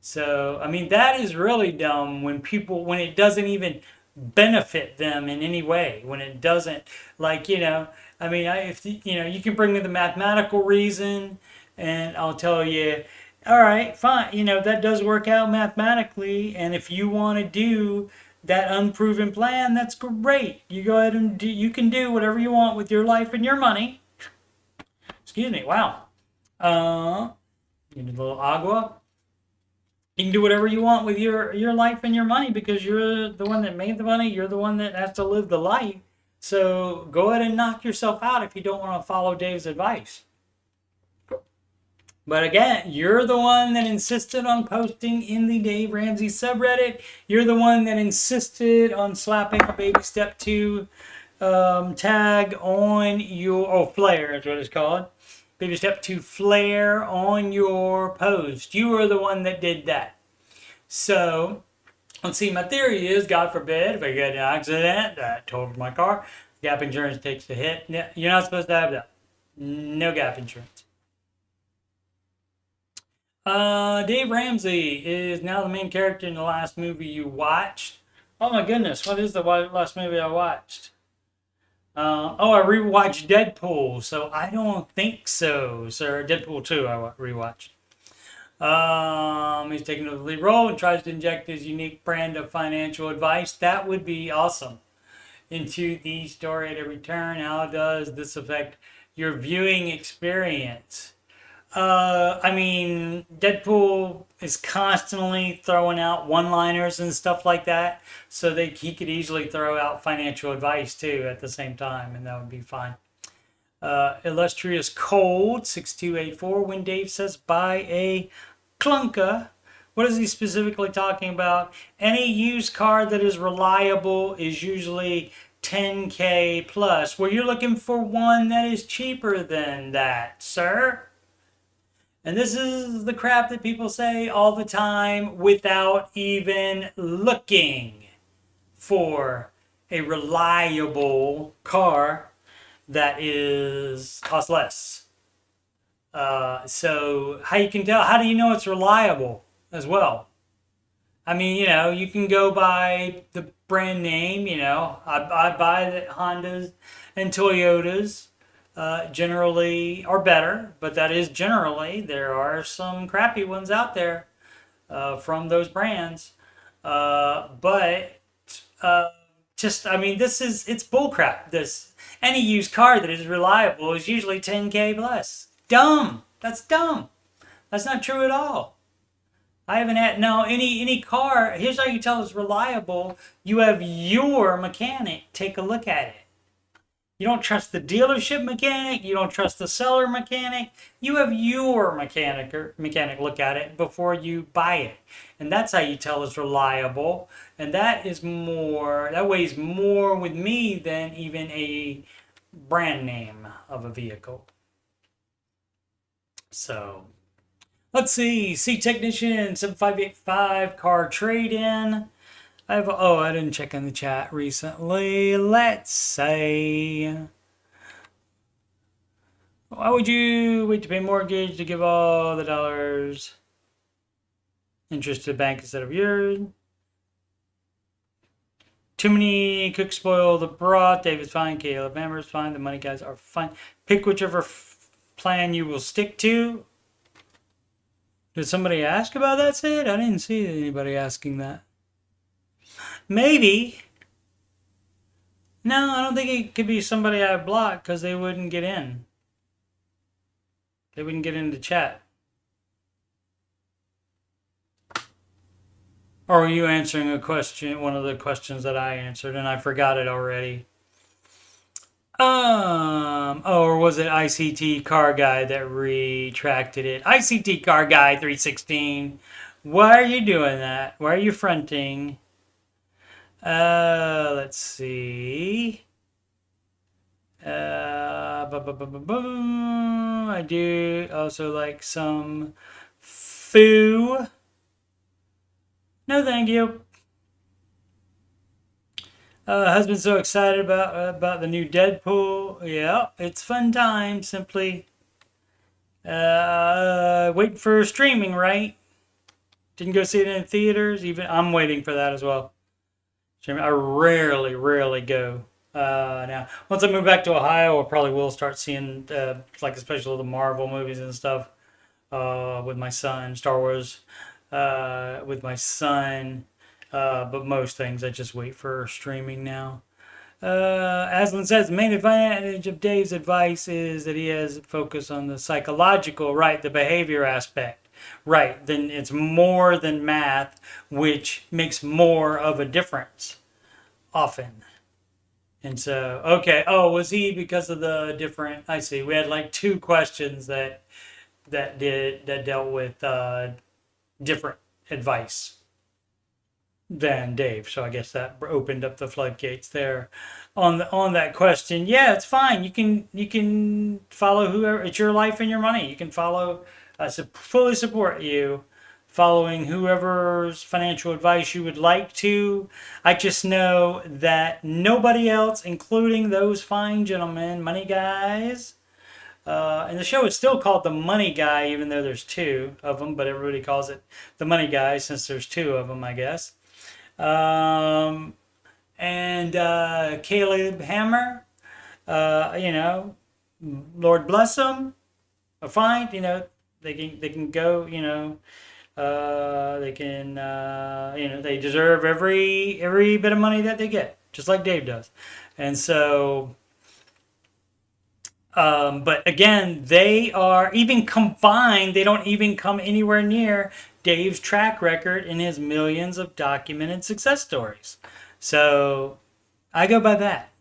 So, I mean, that is really dumb when it doesn't even benefit them in any way. When it doesn't, like, you know, I mean, you can bring me the mathematical reason and I'll tell you, all right, fine. You know, that does work out mathematically. And if you want to do that unproven plan, that's great. You go ahead and you can do whatever you want with your life and your money. Excuse me. Wow. You need a little agua. You can do whatever you want with your life and your money because you're the one that made the money. You're the one that has to live the life. So go ahead and knock yourself out if you don't want to follow Dave's advice. But again, you're the one that insisted on posting in the Dave Ramsey subreddit. You're the one that insisted on slapping a baby step 2 tag on your, flare is what it's called. Baby step 2 flare on your post. You were the one that did that. So, let's see, my theory is, God forbid, if I get an accident that totals my car, gap insurance takes the hit. You're not supposed to have that. No gap insurance. Dave Ramsey is now the main character in the last movie you watched. Oh my goodness, what is the last movie I watched? I rewatched Deadpool, so I don't think so, sir. Deadpool 2 I rewatched. He's taking the lead role and tries to inject his unique brand of financial advice. That would be awesome. Into the story at every turn. How does this affect your viewing experience? I mean, Deadpool is constantly throwing out one-liners and stuff like that, so he could easily throw out financial advice too at the same time, and that would be fine. Illustrious Cold 6284. When Dave says buy a clunker, what is he specifically talking about? Any used car that is reliable is usually $10K plus. Well, you're looking for one that is cheaper than that, sir. And this is the crap that people say all the time without even looking for a reliable car. that is cost less. So how you can tell? How do you know it's reliable as well? I mean, you can go by the brand name. I buy the Hondas and Toyotas generally are better, but that is generally. There are some crappy ones out there from those brands. But just, I mean, it's bullcrap. Any used car that is reliable is usually 10K plus. Dumb. That's dumb. That's not true at all. I haven't had no any car. Here's how you tell it's reliable. You have your mechanic take a look at it. You don't trust the dealership mechanic. You don't trust the seller mechanic. You have your mechanic look at it before you buy it, and that's how you tell it's reliable. And that weighs more with me than even a brand name of a vehicle. So let's see. Technician 7585 car trade in. I didn't check in the chat recently. Let's say, why would you wait to pay mortgage to give all the dollars interest to the bank instead of yours? Too many cooks spoil the broth. David's fine. Caleb Amber's fine. The money guys are fine. Pick whichever plan you will stick to. Did somebody ask about that, Sid? I didn't see anybody asking that. Maybe. No, I don't think it could be somebody I blocked because they wouldn't get in. They wouldn't get into chat. Or are you answering a question, one of the questions that I answered, and I forgot it already? Or was it ICT Car Guy that retracted it? ICT Car Guy 316. Why are you doing that? Why are you fronting? Let's see. I do also like some foo. No, thank you. Husband's so excited about the new Deadpool. Yeah, it's fun time. Simply waiting for streaming, right? Didn't go see it in theaters. Even I'm waiting for that as well. I rarely go now. Once I move back to Ohio, I probably will start seeing especially the Marvel movies and stuff with my son. Star Wars with my son. But most things I just wait for streaming now. Aslan says the main advantage of Dave's advice is that he has focus on the psychological, right, the behavior aspect. Right, then it's more than math, which makes more of a difference often. And so, okay, was he because of the different, I see, we had like two questions that dealt with different advice than Dave. So I guess that opened up the floodgates there on that question. Yeah, it's fine. You can follow whoever. It's your life and your money. You can follow. I fully support you following whoever's financial advice you would like to. I just know that nobody else, including those fine gentlemen, money guys, and the show is still called The Money Guy, even though there's two of them, but everybody calls it The Money Guy since there's two of them, I guess. And Caleb Hammer, Lord bless them, are fine. They can go. They can. They deserve every bit of money that they get, just like Dave does. And so, but again, they are even combined. They don't even come anywhere near Dave's track record in his millions of documented success stories. So I go by that.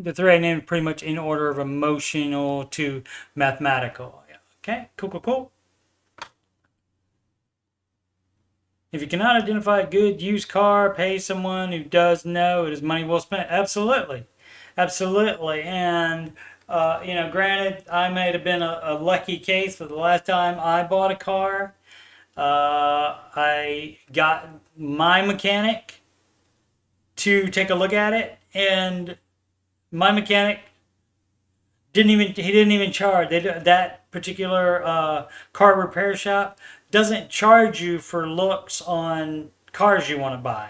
The three I named pretty much in order of emotional to mathematical. Okay, cool. If you cannot identify a good used car, pay someone who does know it is money well spent. Absolutely. And granted, I might have been a lucky case, but the last time I bought a car, I got my mechanic to take a look at it, and my mechanic didn't even charge. That particular car repair shop doesn't charge you for looks on cars you want to buy,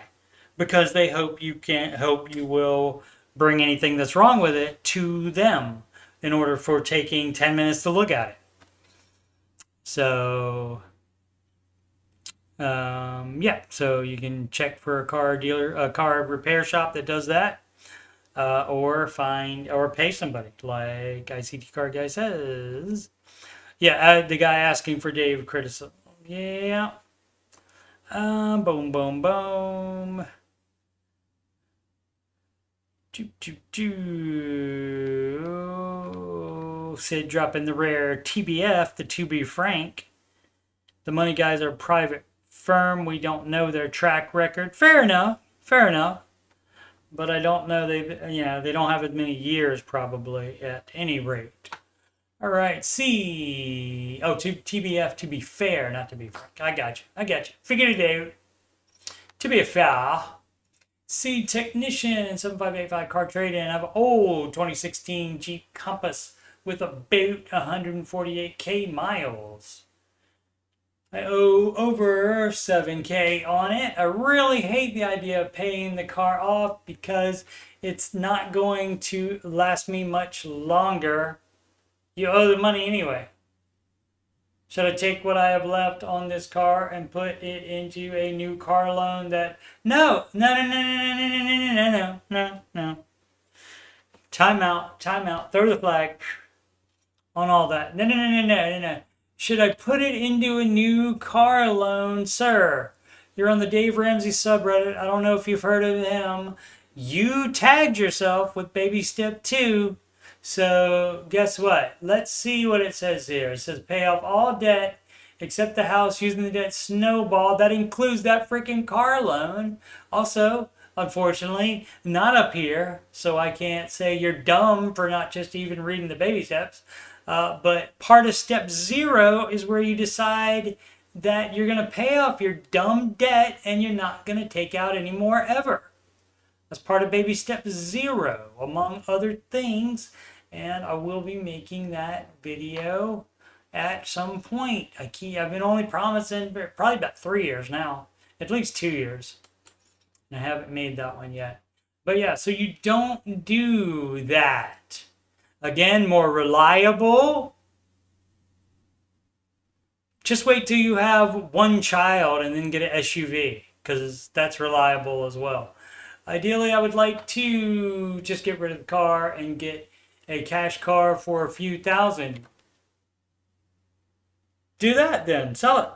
because they hope you will bring anything that's wrong with it to them in order for taking 10 minutes to look at it. So yeah, so you can check for a car repair shop that does that, or pay somebody, like ICT Car Guy says. Yeah, the guy asking for Dave criticism. Yeah. Boom, boom, boom. Sid dropping the rare TBF, the To Be Frank. The money guys are a private firm. We don't know their track record. Fair enough. Fair enough. But I don't know they don't have as many years probably at any rate. All right, C. Oh, TBF, to be fair, not to be frank. I got you. Figured it out. To be fair. C. Technician, 7585 car trade-in. I have an old 2016 Jeep Compass with about 148K miles. I owe over 7K on it. I really hate the idea of paying the car off because it's not going to last me much longer. You owe the money anyway. Should I take what I have left on this car and put it into a new car loan that... No. Time out. Throw the flag on all that. No. Should I put it into a new car loan, sir? You're on the Dave Ramsey subreddit. I don't know if you've heard of him. You tagged yourself with baby step 2. So guess what? Let's see what it says here. It says pay off all debt except the house using the debt snowball. That includes that freaking car loan. Also, unfortunately, not up here. So I can't say you're dumb for not just even reading the baby steps. But part of step 0 is where you decide that you're going to pay off your dumb debt and you're not going to take out any more ever. That's part of baby step 0, among other things. And I will be making that video at some point. I've been only promising probably about 3 years now, at least 2 years. And I haven't made that one yet. But yeah, so you don't do that. Again, more reliable. Just wait till you have one child and then get an SUV, because that's reliable as well. Ideally, I would like to just get rid of the car and get a cash car for a few thousand. Do that then. Sell it.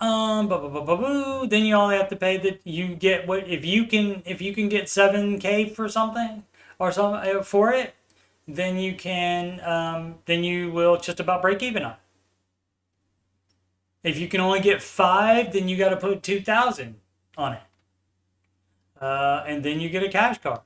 Then you only have to pay that. You get what if you can get 7K for something or something for it, then you can then you will just about break even on it. If you can only get 5, then you got to put 2,000 on it, and then you get a cash car.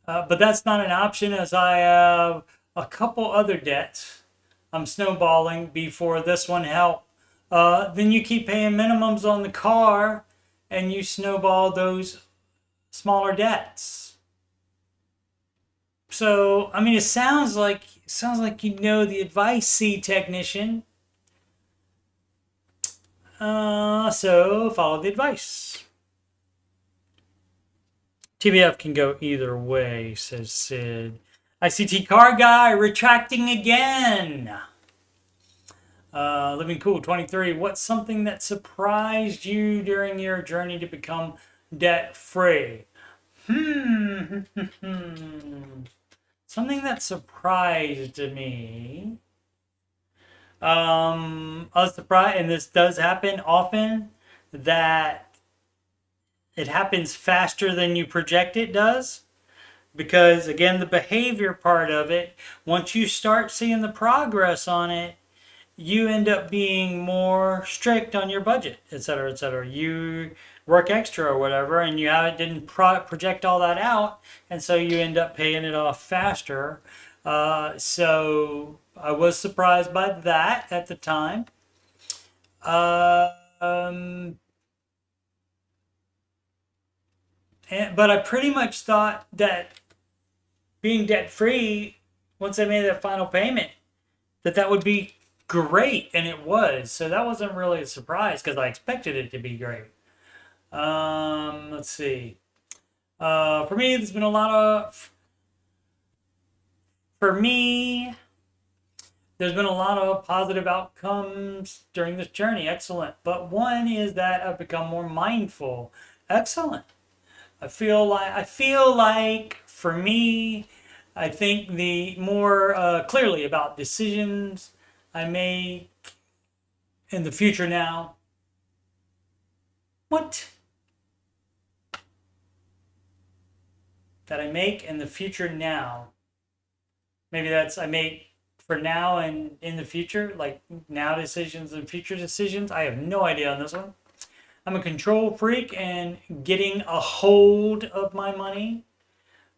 But that's not an option, as I have a couple other debts I'm snowballing before this one helped. Then you keep paying minimums on the car, and you snowball those smaller debts. So, I mean, it sounds like you know the advice, C technician. So follow the advice. TBF can go either way, says Sid. ICT Car Guy retracting again. Living Cool 23. What's something that surprised you during your journey to become debt free? Something that surprised me. I was surprised, and this does happen often, that it happens faster than you project it does. Because again, the behavior part of it, once you start seeing the progress on it, you end up being more strict on your budget, etc., etc. You work extra or whatever, and you didn't project all that out, and so you end up paying it off faster. So I was surprised by that at the time. Um, but I pretty much thought that being debt free, once I made that final payment, that would be great, and it was. So that wasn't really a surprise because I expected it to be great. Let's see. For me, there's been a lot of. For me, there's been a lot of positive outcomes during this journey. Excellent. But one is that I've become more mindful. Excellent. I feel like for me, I think the more clearly about decisions I make in the future now. What? That I make in the future now. Maybe that's I make for now and in the future, like now decisions and future decisions. I have no idea on this one. I'm a control freak, and getting a hold of my money,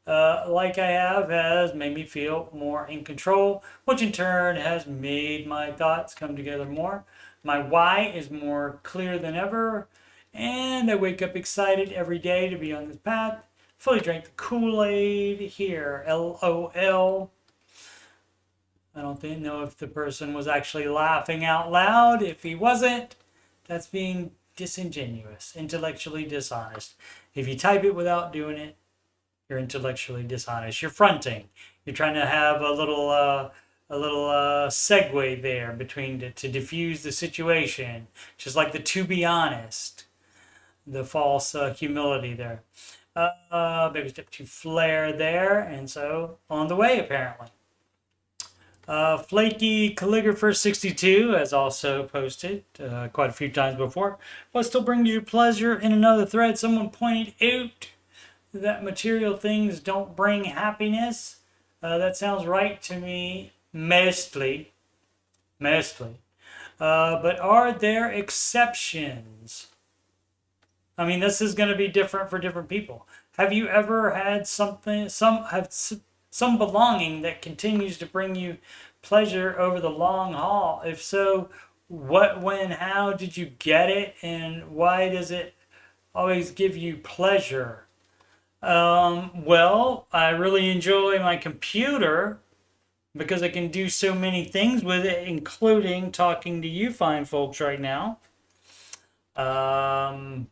like I have, has made me feel more in control, which in turn has made my thoughts come together more. My why is more clear than ever, and I wake up excited every day to be on this path. Fully drank the Kool-Aid here. LOL. I don't know if the person was actually laughing out loud. If he wasn't, that's being disingenuous, intellectually dishonest. If you type it without doing it, you're intellectually dishonest. You're fronting. You're trying to have a little segue there between to diffuse the situation, just like the to be honest, the false humility there. Baby step to flare there, and so on the way apparently. Flaky Calligrapher 62 has also posted quite a few times before. What still brings you pleasure? In another thread, someone pointed out that material things don't bring happiness. That sounds right to me, mostly. Mostly. But are there exceptions? I mean, this is going to be different for different people. Have you ever had some belonging that continues to bring you pleasure over the long haul? If so, what, when, how did you get it, and why does it always give you pleasure? Well, I really enjoy my computer because I can do so many things with it, including talking to you fine folks right now. And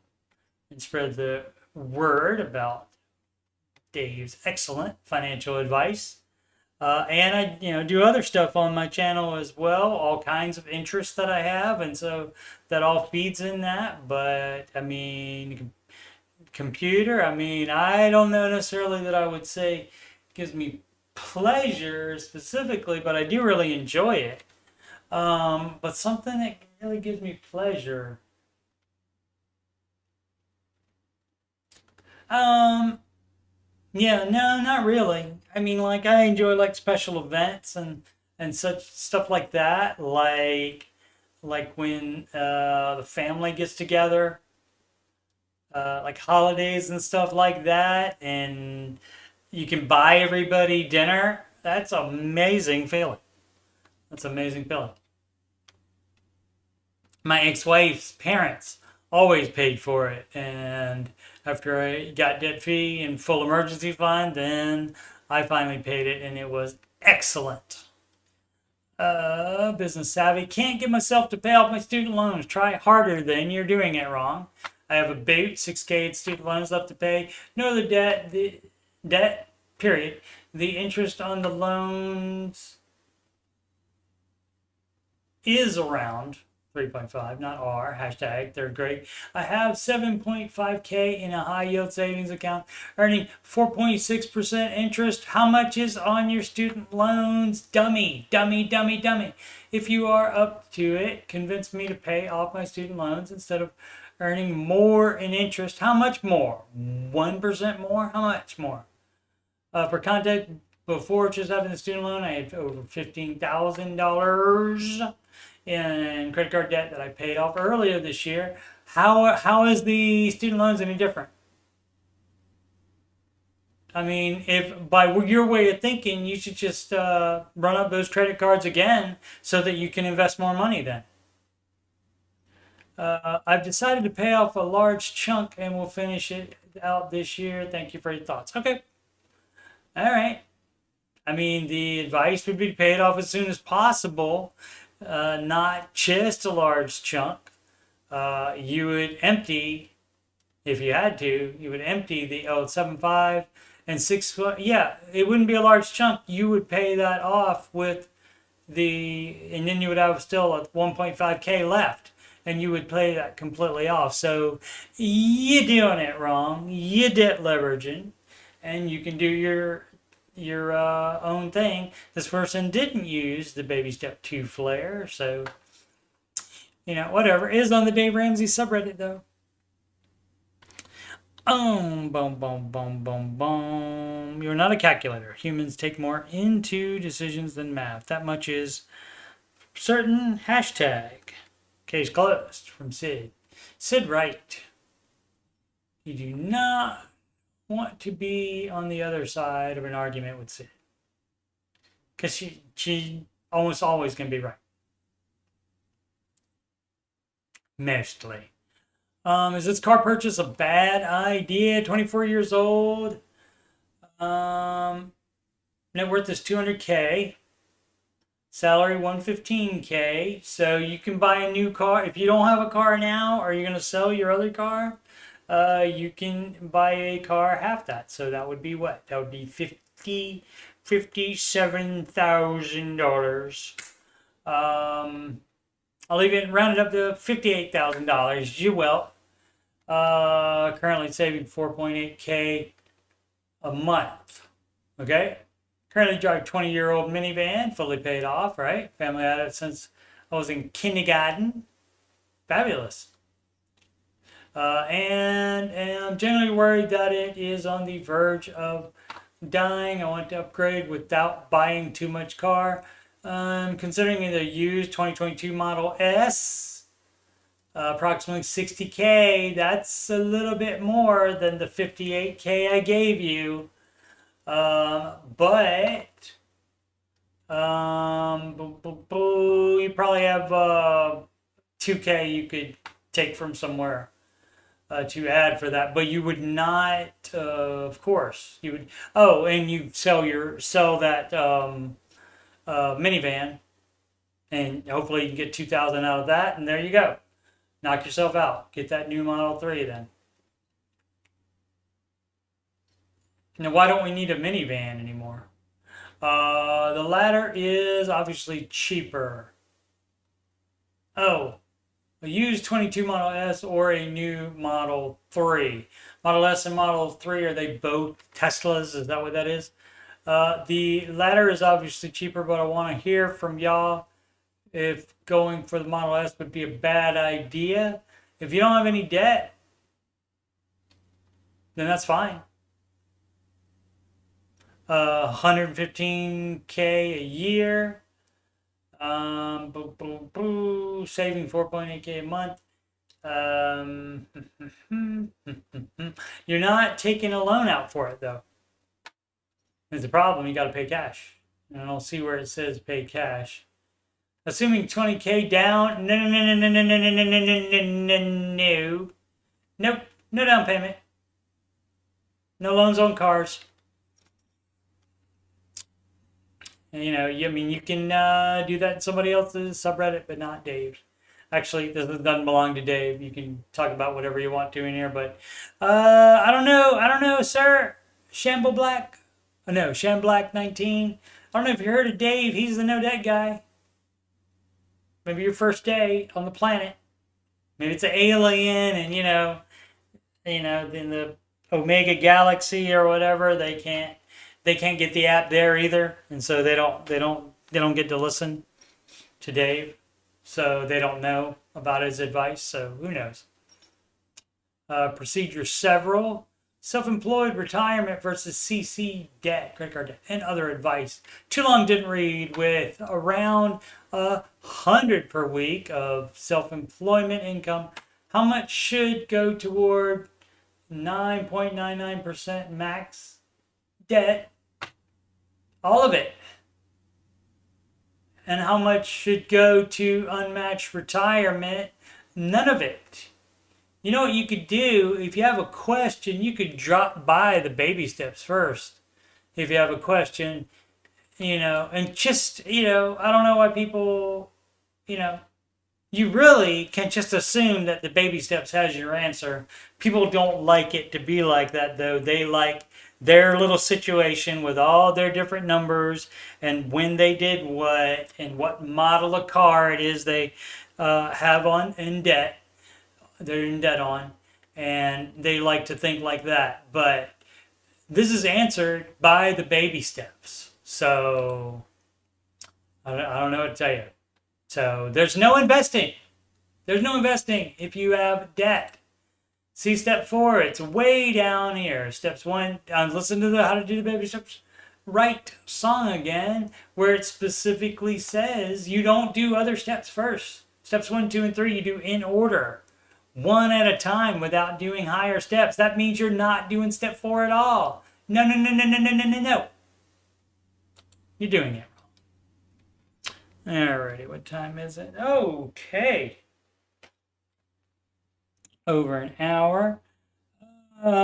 spread the word about Dave's excellent financial advice. And I, do other stuff on my channel as well, all kinds of interests that I have, and so that all feeds in that. But I mean, computer, I mean, I don't know necessarily that I would say gives me pleasure specifically, but I do really enjoy it. But something that really gives me pleasure. Um, Yeah, no, not really. I mean, like I enjoy like special events and such stuff like that, like when the family gets together, like holidays and stuff like that, and you can buy everybody dinner. That's amazing feeling. That's amazing feeling. My ex-wife's parents always paid for it, and after I got debt free and full emergency fund, then I finally paid it, and it was excellent. Business savvy. Can't get myself to pay off my student loans. Try harder, then you're doing it wrong. I have a boot, 6K student loans left to pay. No other debt. The debt. Period. The interest on the loans is around 3.5, not R, hashtag third grade. I have 7.5K in a high yield savings account, earning 4.6% interest. How much is on your student loans? Dummy, dummy, dummy, dummy. If you are up to it, convince me to pay off my student loans instead of earning more in interest. How much more? 1% more? How much more? For context, before just having the student loan, I had over $15,000 in credit card debt that I paid off earlier this year. How is the student loans any different? I mean, if by your way of thinking, you should just run up those credit cards again so that you can invest more money then. I've decided to pay off a large chunk and will finish it out this year. Thank you for your thoughts. Okay. All right. I mean, the advice would be paid off as soon as possible, not just a large chunk. You would empty, if you had to, you would empty the 0.75 and 6. Yeah, it wouldn't be a large chunk. You would pay that off with and then you would have still a 1.5K left, and you would pay that completely off. So you're doing it wrong. You're debt leveraging, and you can do your own thing. This person didn't use the baby step 2 flare, so whatever. It is on the Dave Ramsey subreddit though. Boom, boom, boom, boom, boom. You're not a calculator. Humans take more into decisions than math. That much is certain. Hashtag. Case closed from Sid. Sid Wright. You do not want to be on the other side of an argument with Sid. Because she almost always can be right. Mostly. Is this car purchase a bad idea? 24 years old. Net worth is 200K. Salary 115K. So you can buy a new car. If you don't have a car now, or you're going to sell your other car, you can buy a car half that. So that would be what? That would be $57,000. I'll even round it up to $58,000. You will. Currently saving 4.8K a month. Okay. Currently drive 20-year-old minivan, fully paid off, right? Family had it since I was in kindergarten. Fabulous. And I'm generally worried that it is on the verge of dying. I want to upgrade without buying too much car. Considering the used 2022 Model S, approximately 60K, that's a little bit more than the 58K I gave you. But you probably have 2K you could take from somewhere to add for that, but you would not, of course, you would. Oh, and you sell that minivan, and hopefully you can get 2,000 out of that, and there you go. Knock yourself out. Get that new Model 3 then. Now, why don't we need a minivan anymore? The latter is obviously cheaper. Oh, a used 22 Model S or a new Model 3. Model S and Model 3, are they both Teslas? Is that what that is? The latter is obviously cheaper, but I want to hear from y'all if going for the Model S would be a bad idea. If you don't have any debt, then that's fine. 115K a year. Saving 4.8K a month. You're not taking a loan out for it though. There's a problem. You got to pay cash. And I don't see where it says pay cash. Assuming 20K down. No. Nope. No down payment. No loans on cars. And, you can do that in somebody else's subreddit, but not Dave's. Actually, this doesn't belong to Dave. You can talk about whatever you want to in here, but I don't know, sir. Shamble Black. Oh, no, Sham Black 19. I don't know if you heard of Dave. He's the no debt guy. Maybe your first day on the planet. Maybe it's an alien, and in the Omega Galaxy or whatever, they can't get the app there either, and so they don't get to listen to Dave, so they don't know about his advice. So who knows? Procedure several. Self-employed retirement versus CC debt, credit card debt, and other advice. Too long didn't read. With around 100 per week of self-employment income, how much should go toward 9.99% max debt? All of it. And how much should go to unmatched retirement? None of it. You know what you could do? If you have a question, you could drop by the baby steps first. If you have a question, and just, I don't know why people, you know, you really can just assume that the baby steps has your answer. People don't like it to be like that, though. They like their little situation with all their different numbers and when they did what and what model of car it is they have on in debt. They're in debt on, and they like to think like that. But this is answered by the baby steps. So I don't know what to tell you. So there's no investing. There's no investing if you have debt. See step 4, it's way down here. Steps 1, listen to the how to do the baby steps right song again, where it specifically says you don't do other steps first. Steps 1, 2, and 3 you do in order, one at a time without doing higher steps. That means you're not doing step 4 at all. No, no, no, no, no, no, no, no, no. You're doing it wrong. Alrighty, what time is it? Okay. Over an hour.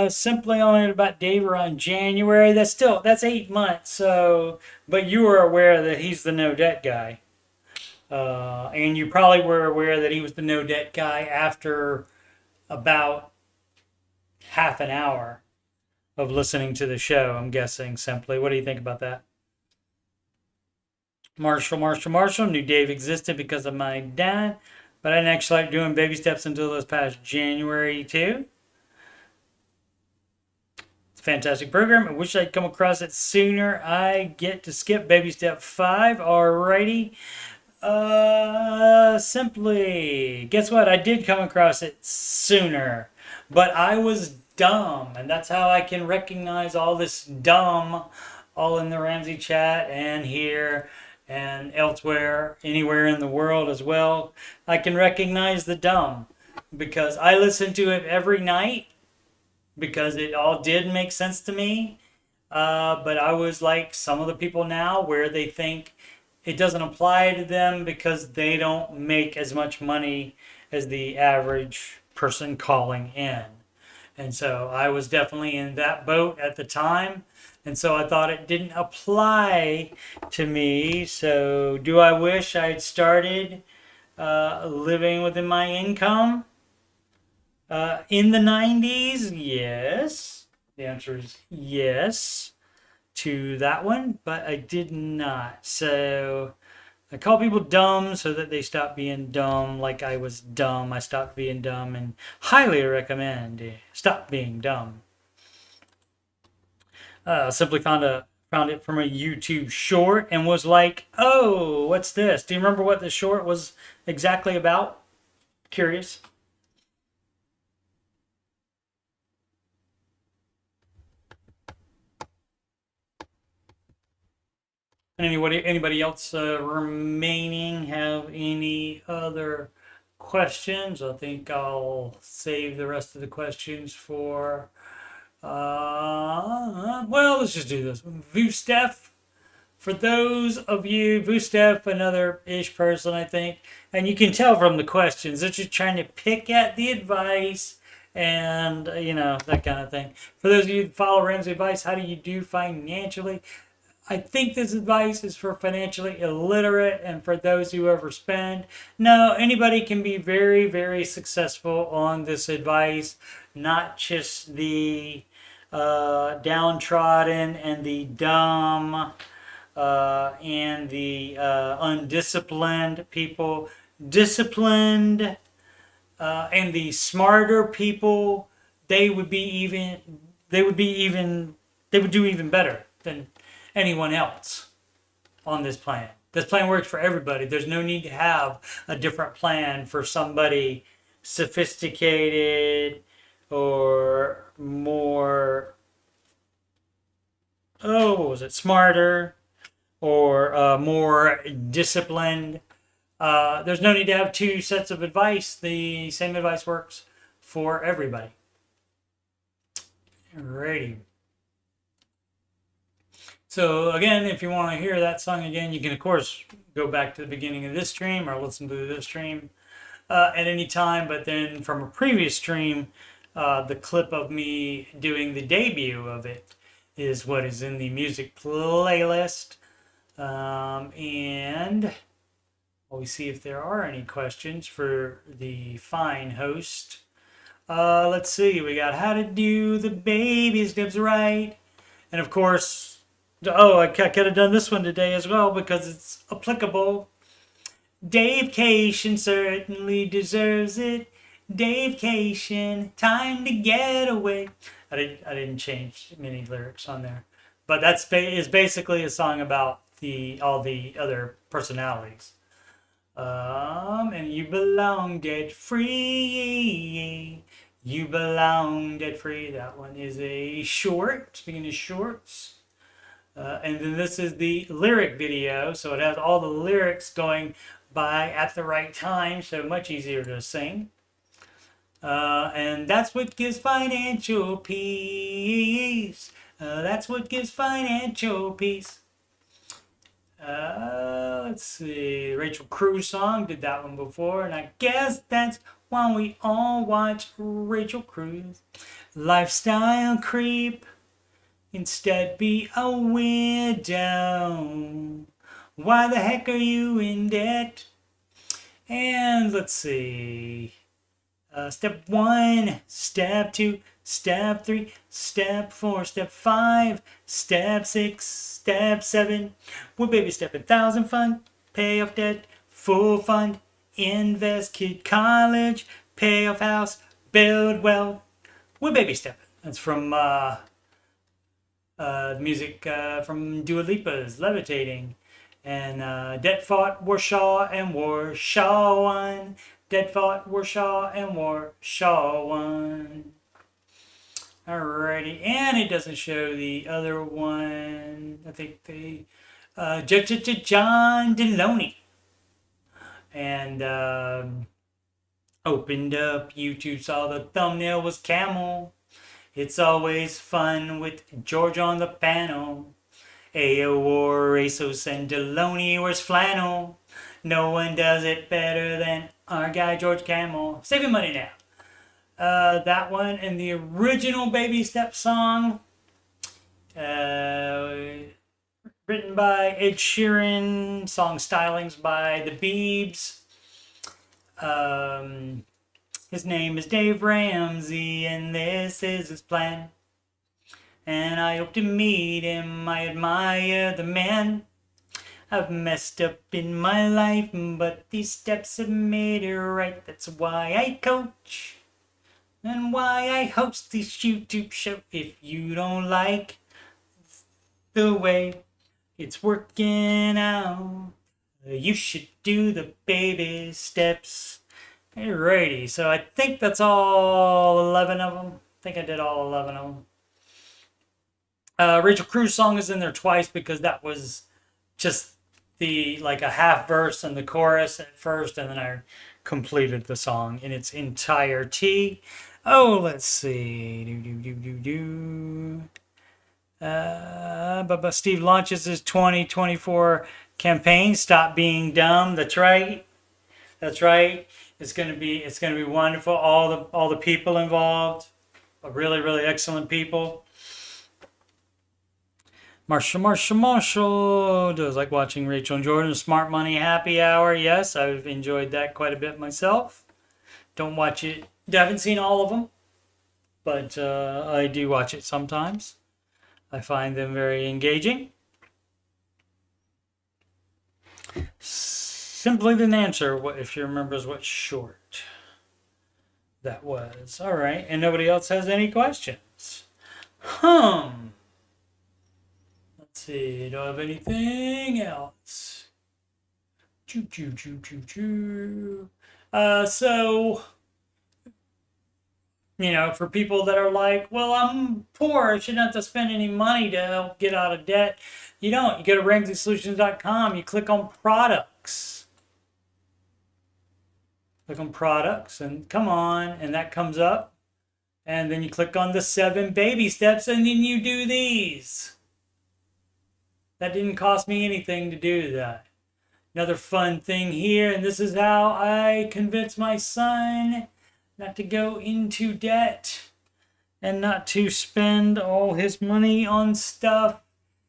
Simply only about Dave around January. That's 8 months. So, but you were aware that he's the no debt guy, and you probably were aware that he was the no debt guy after about half an hour of listening to the show. I'm guessing. Simply, what do you think about that? Marshall. Knew Dave existed because of my dad, but I didn't actually like doing baby steps until this past January too. It's a fantastic program. I wish I'd come across it sooner. I get to skip baby step 5 already. Simply, guess what? I did come across it sooner, but I was dumb, and that's how I can recognize all this dumb, all in the Ramsey chat and here and elsewhere, anywhere in the world as well. I can recognize the dumb because I listen to it every night because it all did make sense to me. But I was like some of the people now where they think it doesn't apply to them because they don't make as much money as the average person calling in. And so I was definitely in that boat at the time. And so I thought it didn't apply to me. So do I wish I'd started living within my income in the 90s? Yes. The answer is yes to that one, but I did not. So I call people dumb so that they stop being dumb like I was dumb. I stopped being dumb and highly recommend stop being dumb. Simply found it from a YouTube short and was like, oh, what's this? Do you remember what the short was exactly about? Curious. Anybody else remaining have any other questions? I think I'll save the rest of the questions for well, let's just do this. Vustef, for those of you, Vustef, another ish person, I think, and you can tell from the questions, they're just trying to pick at the advice and, that kind of thing. For those of you that follow Ramsey advice, how do you do financially? I think this advice is for financially illiterate and for those who overspend. No, anybody can be very, very successful on this advice, not just the downtrodden and the dumb and the undisciplined people. Disciplined and the smarter people, they would do even better than anyone else on this plan. This plan works for everybody. There's no need to have a different plan for somebody sophisticated or more, smarter or more disciplined. There's no need to have two sets of advice. The same advice works for everybody. Alrighty. So again, if you want to hear that song again, you can of course go back to the beginning of this stream or listen to this stream. at any time. But then from a previous stream, the clip of me doing the debut of it is what is in the music playlist. And we see if there are any questions for the fine host. Let's see. We got how to do the baby steps right. And of course, I could have done this one today as well because it's applicable. Dave Cation certainly deserves it. Dave Cation, time to get away. I didn't change many lyrics on there, but that's is basically a song about all the other personalities. And you belong debt free. You belong debt free. That one is a short. Speaking of shorts. And then this is the lyric video. So it has all the lyrics going by at the right time. So much easier to sing. And that's what gives financial peace. That's what gives financial peace. Let's see. Rachel Cruz song. Did that one before. And I guess that's why we all watch Rachel Cruz. Lifestyle creep. Instead be a widow. Why the heck are you in debt? And let's see. Step 1, step 2, step 3, step 4, step 5, step 6, step 7. We're baby stepping 1,000 fund, pay off debt, full fund, invest kid college, pay off house, build wealth. We're baby stepping. That's from music from Dua Lipa's Levitating. And debt fought Warsaw and Warsaw won. Dead fought Warsaw and Warsaw won. Alrighty, and it doesn't show the other one. I think they John Deloney. And opened up YouTube, saw the thumbnail was camel. It's always fun with George on the panel. Ayo wore ASOS and Deloney wears flannel. No one does it better than our guy George Camel. Saving money now. That one and the original Baby Step song, written by Ed Sheeran, song stylings by the Biebs. His name is Dave Ramsey, and this is his plan. And I hope to meet him. I admire the man. I've messed up in my life, but these steps have made it right. That's why I coach and why I host this YouTube show. If you don't like the way it's working out, you should do the baby steps. Alrighty, so I think that's all 11 of them. I think I did all 11 of them. Rachel Cruz song is in there twice because that was just like a half verse and the chorus at first, and then I completed the song in its entirety. Oh, let's see. Steve launches his 2024 campaign. Stop being dumb. That's right. That's right. It's gonna be wonderful. All the people involved are really, really excellent people. Marshall. Does like watching Rachel and Jordan Smart Money Happy Hour. Yes, I've enjoyed that quite a bit myself. Don't watch it. I haven't seen all of them, but I do watch it sometimes. I find them very engaging. Simply didn't answer if she remembers what short that was. All right, and nobody else has any questions. Let's see, do I have anything else? So, for people that are like, well, I'm poor, I shouldn't have to spend any money to help get out of debt. You don't. You go to RamseySolutions.com, you click on products. Click on products and come on, and that comes up. And then you click on the 7 baby steps and then you do these. That didn't cost me anything to do that. Another fun thing here, and this is how I convince my son not to go into debt and not to spend all his money on stuff,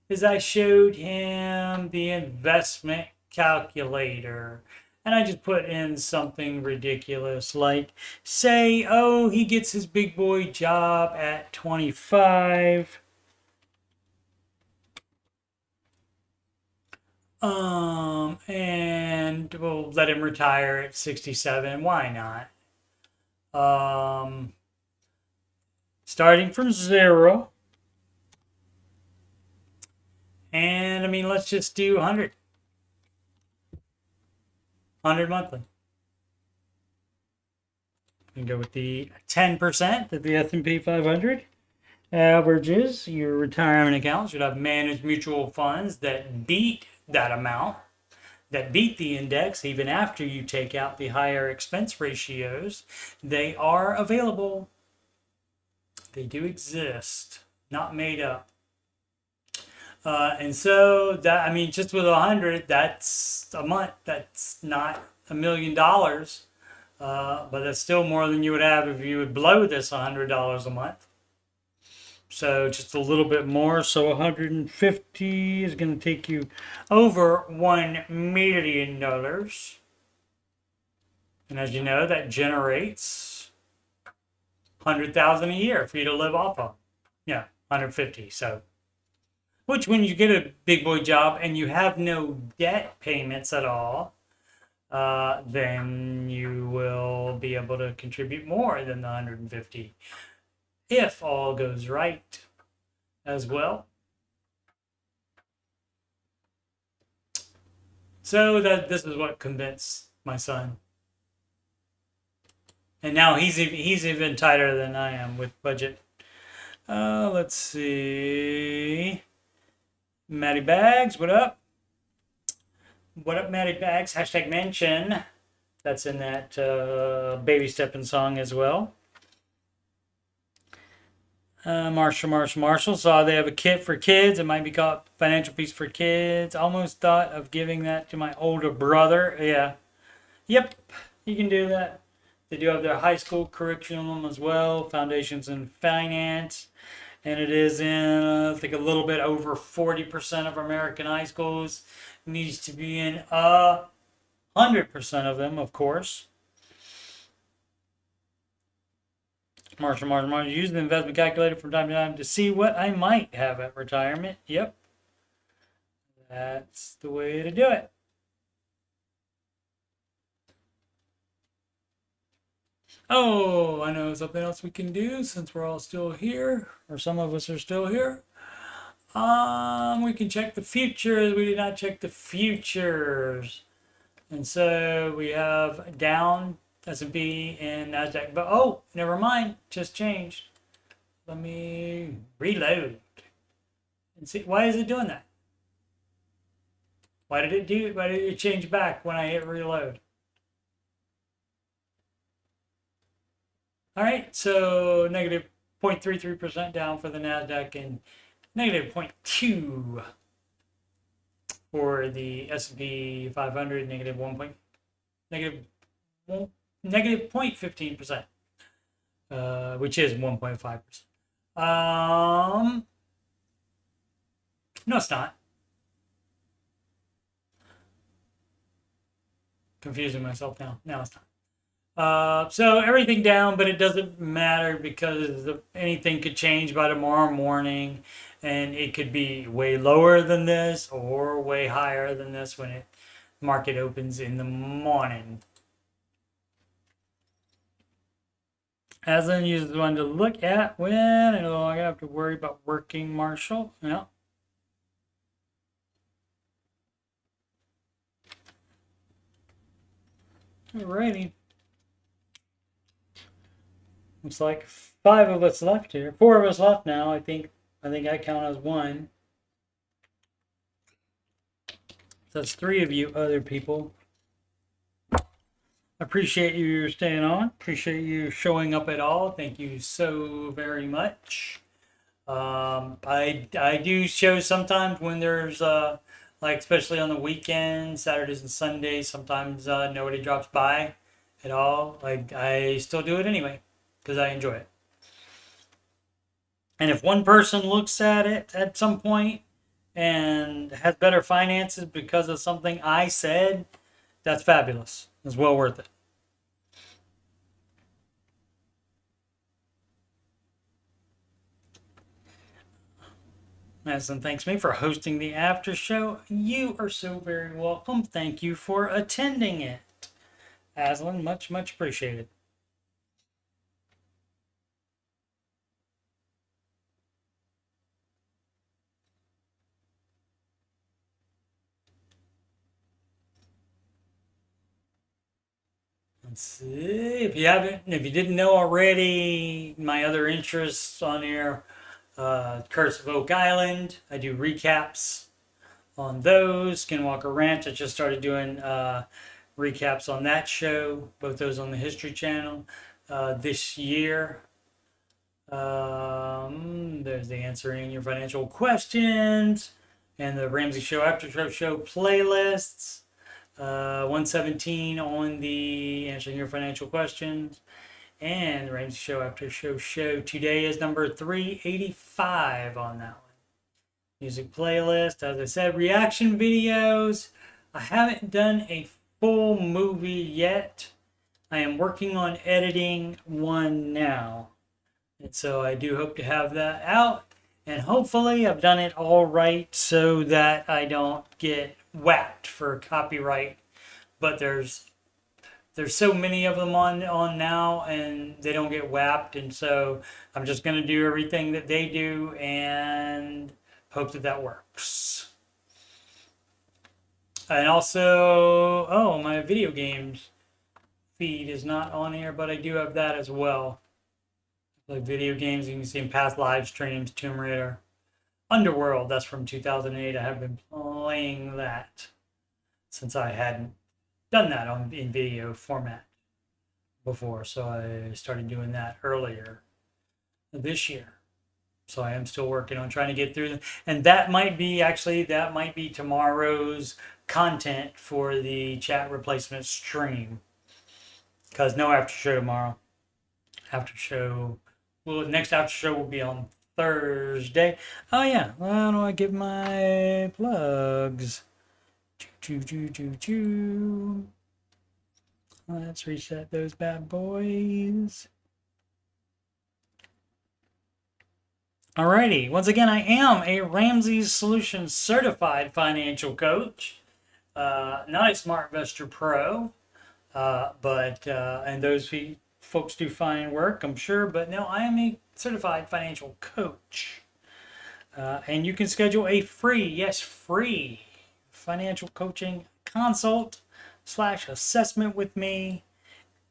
is I showed him the investment calculator. And I just put in something ridiculous like, say, oh, he gets his big boy job at 25. And we'll let him retire at 67. Why not? Starting from 0. And I mean, let's just do 100. 100 monthly. We can go with the 10% that the S&P 500 averages. Your retirement accounts should have managed mutual funds that beat that amount, that beat the index even after you take out the higher expense ratios. They are available. They do exist, not made up. And so that, I mean, just with 100, that's a month. That's not $1 million, but that's still more than you would have if you would blow this $100 a month. So just a little bit more. So 150 is going to take you over $1 million. And as you know, that generates 100,000 a year for you to live off of. Yeah, 150. So, which when you get a big boy job and you have no debt payments at all, then you will be able to contribute more than the 150 if all goes right as well. So this is what convinced my son. And now he's even tighter than I am with budget. Let's see. Matty Bags, what up? What up, Matty Bags? Hashtag mention. That's in that Baby Steppin' song as well. Marshall saw they have a kit for kids. It might be called Financial Peace for Kids. Almost thought of giving that to my older brother. Yeah. Yep, you can do that. They do have their high school curriculum as well, Foundations in Finance. And it is in, I think, a little bit over 40% of American high schools. It needs to be in 100% of them, of course. Marshall, use the investment calculator from time to time to see what I might have at retirement. Yep. That's the way to do it. Oh, I know something else we can do since we're all still here, or some of us are still here. We can check the futures. We did not check the futures. And so we have down S&P and NASDAQ. But oh, never mind. Just changed. Let me reload and see. Why is it doing that? Why did it change back when I hit reload? All right, so negative 0.33% down for the NASDAQ and negative 0.2 for the S&P 500, negative 0.15%, which is 1.5%. No, it's not. Confusing myself now. No, it's not. So everything down, but it doesn't matter because anything could change by tomorrow morning, and it could be way lower than this or way higher than this when it market opens in the morning. As I use the one to look at when I no longer have to worry about working, Marshall. Yeah. Alrighty. Looks like 5 of us left here. 4 of us left now. I think I count as 1. So that's 3 of you other people. Appreciate you staying on. Appreciate you showing up at all. Thank you so very much. I do show sometimes when there's like especially on the weekends, Saturdays and Sundays. Sometimes nobody drops by at all. Like I still do it anyway because I enjoy it. And if one person looks at it at some point and has better finances because of something I said, that's fabulous. It's well worth it. Madison thanks me for hosting the after show. You are so very welcome. Thank you for attending it. Aslan, much, much appreciated. Let's see. If you didn't know already, my other interests on here, Curse of Oak Island. I do recaps on those. Skinwalker Ranch. I just started doing recaps on that show. Both those on the History Channel this year. There's the answering your financial questions and the Ramsey Show Aftershow show playlists. 117 on the answering your financial questions, and the Ramsey Show Aftershow show today is number 385 on that one. Music playlist, as I said, reaction videos. I haven't done a full movie yet. I am working on editing one now. And so I do hope to have that out. And hopefully I've done it all right so that I don't get whacked for copyright. But there's so many of them on now and they don't get whacked. And so I'm just going to do everything that they do and hope that that works. And also, oh, my video games feed is not on here, but I do have that as well. Like video games, you can see in past live streams, Tomb Raider, Underworld, that's from 2008. I have been playing that since I hadn't done that in video format before. So I started doing that earlier this year. So I am still working on trying to get through them. And that might be tomorrow's content for the chat replacement stream. Because no after show tomorrow. After show. Well, next after show will be on Thursday. Oh yeah, well, how do I give my plugs? Let's reset those bad boys. Alrighty, once again, I am a Ramsey Solutions certified financial coach, not a Smart Investor Pro, but and those folks do fine work, I'm sure, but no, I am a certified financial coach. And you can schedule a free financial coaching consult / assessment with me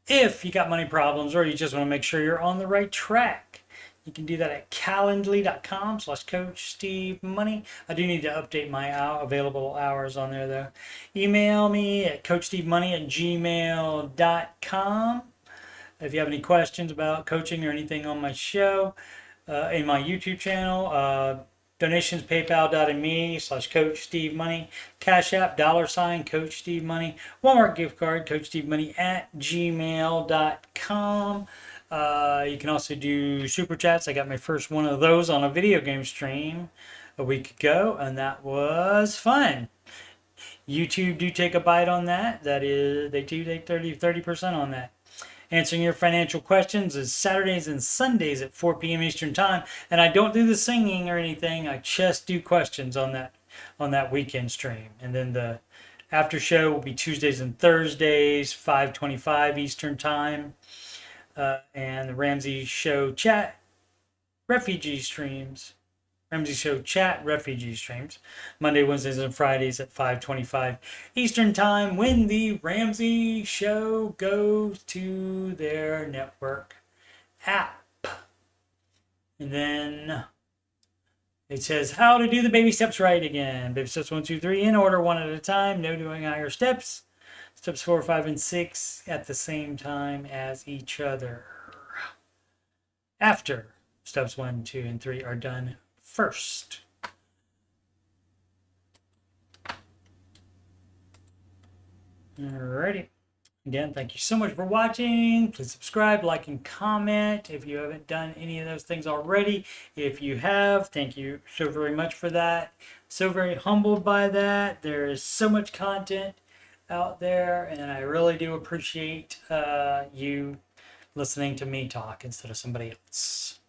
if you got money problems or you just want to make sure you're on the right track. You can do that at calendly.com / coachstevemoney. I do need to update my available hours on there though. Email me at coachstevemoney@gmail.com. If you have any questions about coaching or anything on my show, in my YouTube channel, donations paypal.me / coachstevemoney, Cash App $Coach Steve Money, Walmart gift card coachstevemoney@gmail.com. You can also do super chats. I got my first one of those on a video game stream a week ago, and that was fun. YouTube do take a bite on that. That is, they do take 30% on that. Answering your financial questions is Saturdays and Sundays at 4 p.m. Eastern Time, and I don't do the singing or anything. I just do questions on that weekend stream, and then the after show will be Tuesdays and Thursdays, 5:25 Eastern Time, and the Ramsey Show chat refugee streams. Ramsey Show chat refugee streams Monday, Wednesdays, and Fridays at 5:25 Eastern Time when the Ramsey Show goes to their network app. And then it says how to do the baby steps right again. Baby steps 1, 2, 3 in order, one at a time. No doing higher steps. Steps 4, 5, and 6 at the same time as each other. After steps 1, 2, and 3 are done first. Alrighty. Again, thank you so much for watching. Please subscribe, like, and comment if you haven't done any of those things already. If you have, thank you so very much for that. So very humbled by that. There is so much content out there, and I really do appreciate you listening to me talk instead of somebody else.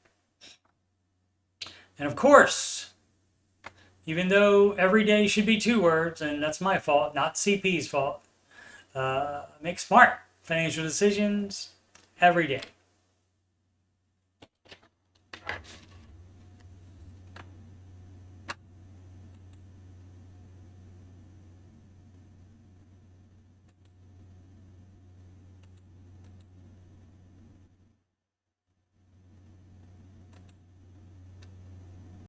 And of course, even though every day should be 2 words, and that's my fault, not CP's fault, make smart financial decisions every day.